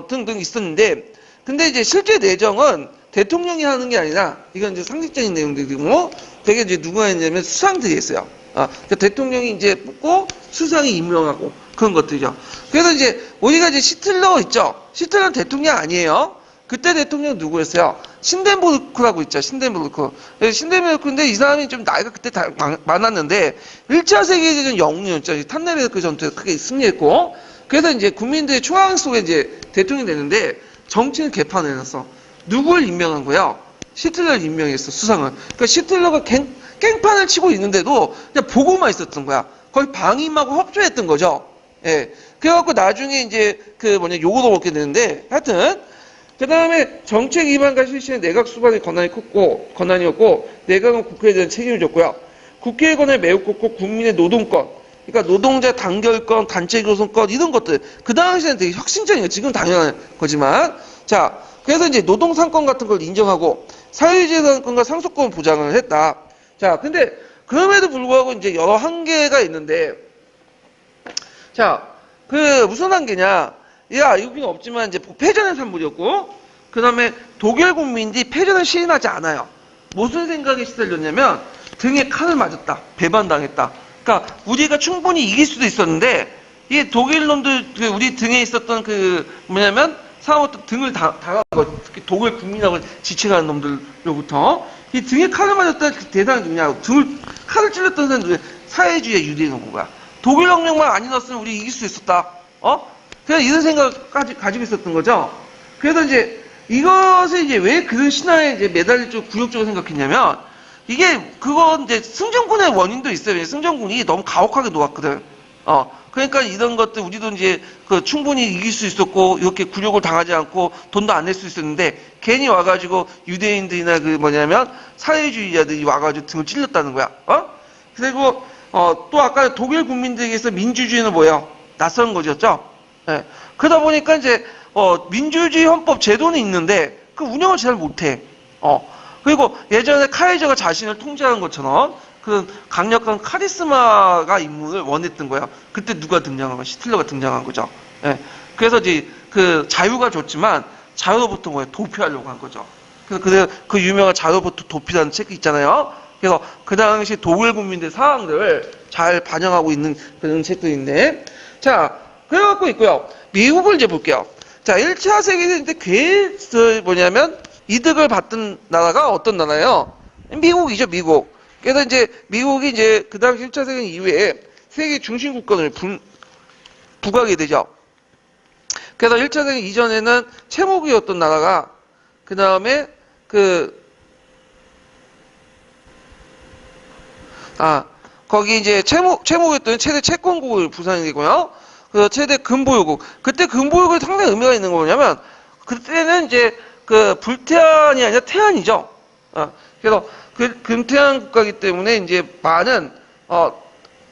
등등 있었는데, 근데 이제 실제 내정은 대통령이 하는 게 아니라 이건 이제 상식적인 내용들이고 되게 이제 누가 했냐면 수상들이 있어요. 그러니까 대통령이 이제 뽑고 수상이 임명하고 그런 것들이죠. 그래서 이제 우리가 이제 시틀러 있죠. 시틀러는 대통령 아니에요. 그때 대통령 누구였어요? 신덴부르크라고 있죠. 신덴부르크. 신덴부르크인데 이 사람이 좀 나이가 그때 다 많았는데 1차 세계대전 영웅이었죠. 탄네베르크 전투에서 크게 승리했고, 그래서 이제 국민들의 초항 속에 이제 대통령이 되는데 정치는 개판을 해놨어. 누굴 임명한 거야? 시틀러를 임명했어, 수상을. 그러니까 시틀러가 깽판을 치고 있는데도 그냥 보고만 있었던 거야. 거의 방임하고 협조했던 거죠. 예. 그래갖고 나중에 이제 욕으로 먹게 되는데, 하여튼, 그 다음에 정책 위반과 실시는 내각 수반의 권한이었고, 내각은 국회에 대한 책임을 졌고요. 국회의 권한이 매우 컸고, 국민의 노동권, 그러니까 노동자 단결권, 단체 교섭권, 이런 것들. 그 당시에는 되게 혁신적이에요. 지금 당연한 거지만. 자, 그래서 이제 노동상권 같은 걸 인정하고, 사회재산권과 상속권 보장을 했다. 자, 근데, 그럼에도 불구하고 이제 여러 한계가 있는데, 자, 무슨 한계냐. 야, 여기는 없지만 이제 패전의 산물이었고, 그 다음에 독일 국민들이 패전을 시인하지 않아요. 무슨 생각에 시달렸냐면, 등에 칼을 맞았다. 배반당했다. 그러니까 우리가 충분히 이길 수도 있었는데, 이게 독일 놈들, 우리 등에 있었던 사람부터 등을 당하고, 특히 독일 국민하고 지체하는 놈들로부터, 이 등에 칼을 맞았다는 그 대상이 누구냐. 칼을 찔렀던 사람들, 사회주의에 유대인 온 거야. 독일 혁명만 안 일어났으면 우리 이길 수 있었다. 그냥 이런 생각까지 가지고 있었던 거죠. 그래서 이제 이것을 이제 왜 그런 신화에 이제 매달릴 줄 굴욕적으로 생각했냐면 이게 그건 이제 승전군의 원인도 있어요. 승전군이 너무 가혹하게 놓았거든. 그러니까 이런 것들 우리도 이제 그 충분히 이길 수 있었고 이렇게 굴욕을 당하지 않고 돈도 안 낼 수 있었는데 괜히 와가지고 유대인들이나 그 뭐냐면 사회주의자들이 와가지고 등을 찔렀다는 거야. 그리고 또 아까 독일 국민들에게서 민주주의는 뭐예요? 낯선 것이었죠. 예. 그러다 보니까 이제 민주주의 헌법 제도는 있는데 그 운영을 잘 못해. 그리고 예전에 카이저가 자신을 통제하는 것처럼 그런 강력한 카리스마가 인물을 원했던 거야. 그때 누가 등장한 거야? 히틀러가 등장한 거죠. 예. 그래서 이제 그 자유가 좋지만 자유로부터 뭐야? 도피하려고 한 거죠. 그래서 그 유명한 자유로부터 도피라는 책이 있잖아요. 그래서 그 당시 독일 국민들 상황들을 잘 반영하고 있는 그런 책도 있네. 자, 그래갖고 있고요. 미국을 이제 볼게요. 자, 1차 세계대전 때 뭐냐면 이득을 받던 나라가 어떤 나라예요? 미국이죠, 미국. 그래서 이제 미국이 이제 그 당시 1차 세계대전 이후에 세계 중심 국가를 부각이 되죠. 그래서 1차 세계대전 이전에는 채무국이었던 나라가 그 다음에 거기 이제 채무국이었던 최대 채권국을 부상이 되고요. 그래서 최대 금보유국. 그때 금보유국이 상당히 의미가 있는 거 뭐냐면, 그때는 이제 그 불태안이 아니라 태안이죠. 그래서 금태안 국가이기 때문에 이제 많은,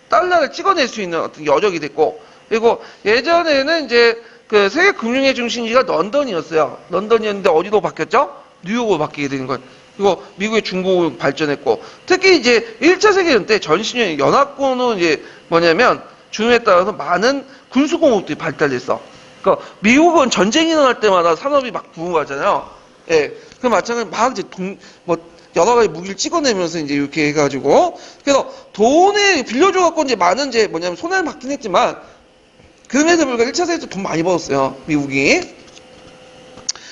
달러를 찍어낼 수 있는 어떤 여력이 됐고, 그리고 예전에는 이제 그 세계 금융의 중심지가 런던이었어요. 런던이었는데 어디로 바뀌었죠? 뉴욕으로 바뀌게 되는 거예요. 그리고 미국의 중국으로 발전했고, 특히 이제 1차 세계대전 때 전신의 연합군은 이제 뭐냐면, 중요에 따라서 많은 군수공업들이 발달했어. 그러니까 미국은 전쟁이 일어날 때마다 산업이 막 부흥하잖아요. 예. 그 마찬가지로 막 이제 여러 가지 무기를 찍어내면서 이제 이렇게 해가지고. 그래서 돈을 빌려줘갖고 이제 많은 이제 뭐냐면 손해를 받긴 했지만, 그럼에도 불구하고 1차 세계 때 돈 많이 벌었어요. 미국이.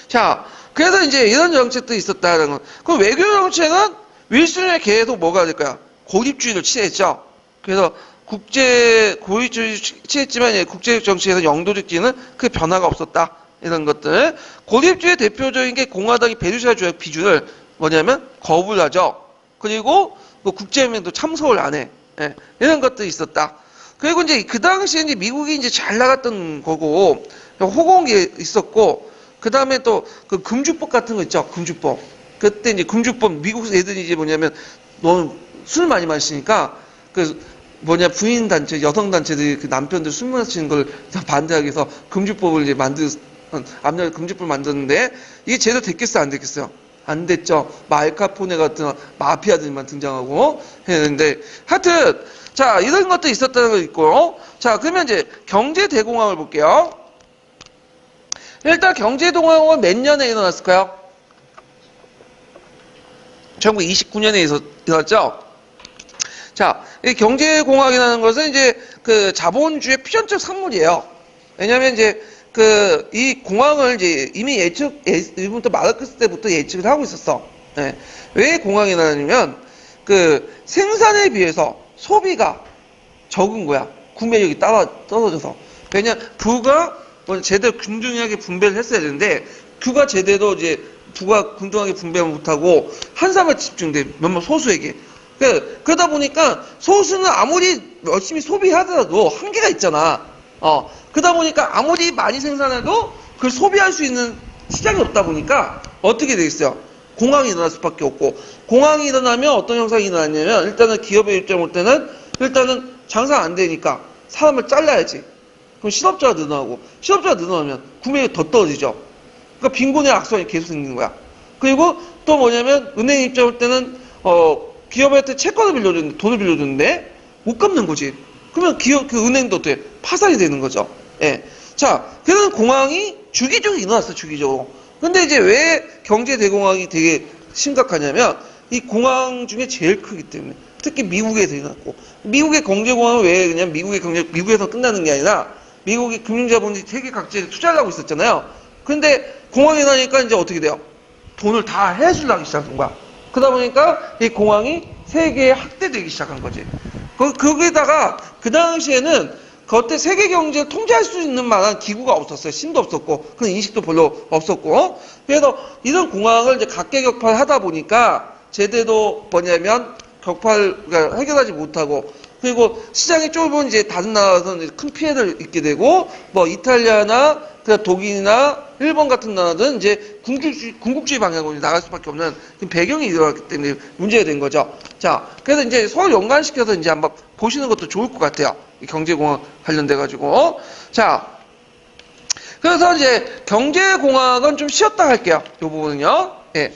자, 그래서 이제 이런 정책도 있었다는 거. 그럼 외교 정책은 윌슨의 계속 뭐가 될까요? 고립주의를 취했죠. 그래서 고립주의 취했지만 국제 정치에서 영도적지는 그 변화가 없었다. 이런 것들. 고립주의 대표적인 게 공화당이 베르사유 조약 비준을 뭐냐면 거부를 하죠. 그리고 국제연맹도 참석을 안 해. 예, 이런 것들이 있었다. 그리고 이제 그 당시에 이제 미국이 이제 잘 나갔던 거고 호공이 있었고 그 다음에 또 그 금주법 같은 거 있죠. 금주법. 그때 이제 금주법 미국 애들이 이제 뭐냐면 너는 술 많이 마시니까 부인 단체, 여성 단체들이 그 남편들 술 마시는 걸 반대하기 위해서 금주법을 이제 압력 금주법을 만들었는데 이게 제대로 됐겠어요? 안 됐겠어요? 안 됐죠. 알카포네 같은 마피아들만 등장하고 했는데 하여튼 자 이런 것도 있었다는 거 있고 자 그러면 이제 경제 대공황을 볼게요. 일단 경제 대공황은 몇 년에 일어났을까요? 1929년에 일어났죠. 자, 이 경제공학이라는 것은 이제 그 자본주의 필연적 산물이에요. 왜냐면 이제 이 공학을 이제 이미 일부터 마르크스 때부터 예측을 하고 있었어. 네. 왜 공학이 나냐면 생산에 비해서 소비가 적은 거야. 구매력이 떨어져서. 왜냐, 부가 제대로 균등하게 분배를 했어야 되는데, 부가 제대로 이제 부가 균등하게 분배를 못하고 한 사람에 집중돼. 몇몇 소수에게. 그러다 보니까 소수는 아무리 열심히 소비하더라도 한계가 있잖아. 그러다 보니까 아무리 많이 생산해도 그걸 소비할 수 있는 시장이 없다 보니까 어떻게 되겠어요? 공황이 일어날 수밖에 없고 공황이 일어나면 어떤 현상이 일어나냐면 일단은 기업의 입장 볼 때는 일단은 장사 안 되니까 사람을 잘라야지. 그럼 실업자가 늘어나고 실업자가 늘어나면 구매력이 더 떨어지죠. 그러니까 빈곤의 악순환이 계속 생기는 거야. 그리고 또 뭐냐면 은행 입장 볼 때는 기업한테 채권을 빌려줬는데 돈을 빌려줬는데 못 갚는 거지. 그러면 그 은행도 어떻게 파산이 되는 거죠. 예. 자, 그런 공황이 주기적으로 일어났어요. 주기적으로. 근데 이제 왜 경제 대공황이 되게 심각하냐면 이 공황 중에 제일 크기 때문에 특히 미국에서 일어났고 미국의 경제공황은 왜 그냥 미국에서 끝나는 게 아니라 미국이 금융자본이 세계 각지에 투자를 하고 있었잖아요. 근데 공황이 나니까 이제 어떻게 돼요? 돈을 다 해주려기 시작한 거야. 그러다 보니까 이 공황이 세계에 확대되기 시작한 거지. 거기다가 그 당시에는 그때 세계 경제를 통제할 수 있는 만한 기구가 없었어요. 신도 없었고, 그런 인식도 별로 없었고. 그래서 이런 공항을 이제 각계격파하다 보니까 제대로 뭐냐면 그러니까 해결하지 못하고, 그리고 시장이 좁은 이제 다른 나라에서는 큰 피해를 입게 되고, 뭐 이탈리아나 독일이나 일본 같은 나라들은 이제 군국주의 방향으로 나갈 수밖에 없는 배경이 일어났기 때문에 문제가 된 거죠. 자, 그래서 이제 서로 연관시켜서 이제 한번 보시는 것도 좋을 것 같아요. 이 경제공학 관련돼가지고. 자, 그래서 이제 경제공학은 좀 쉬었다 할게요. 이 부분은요. 예.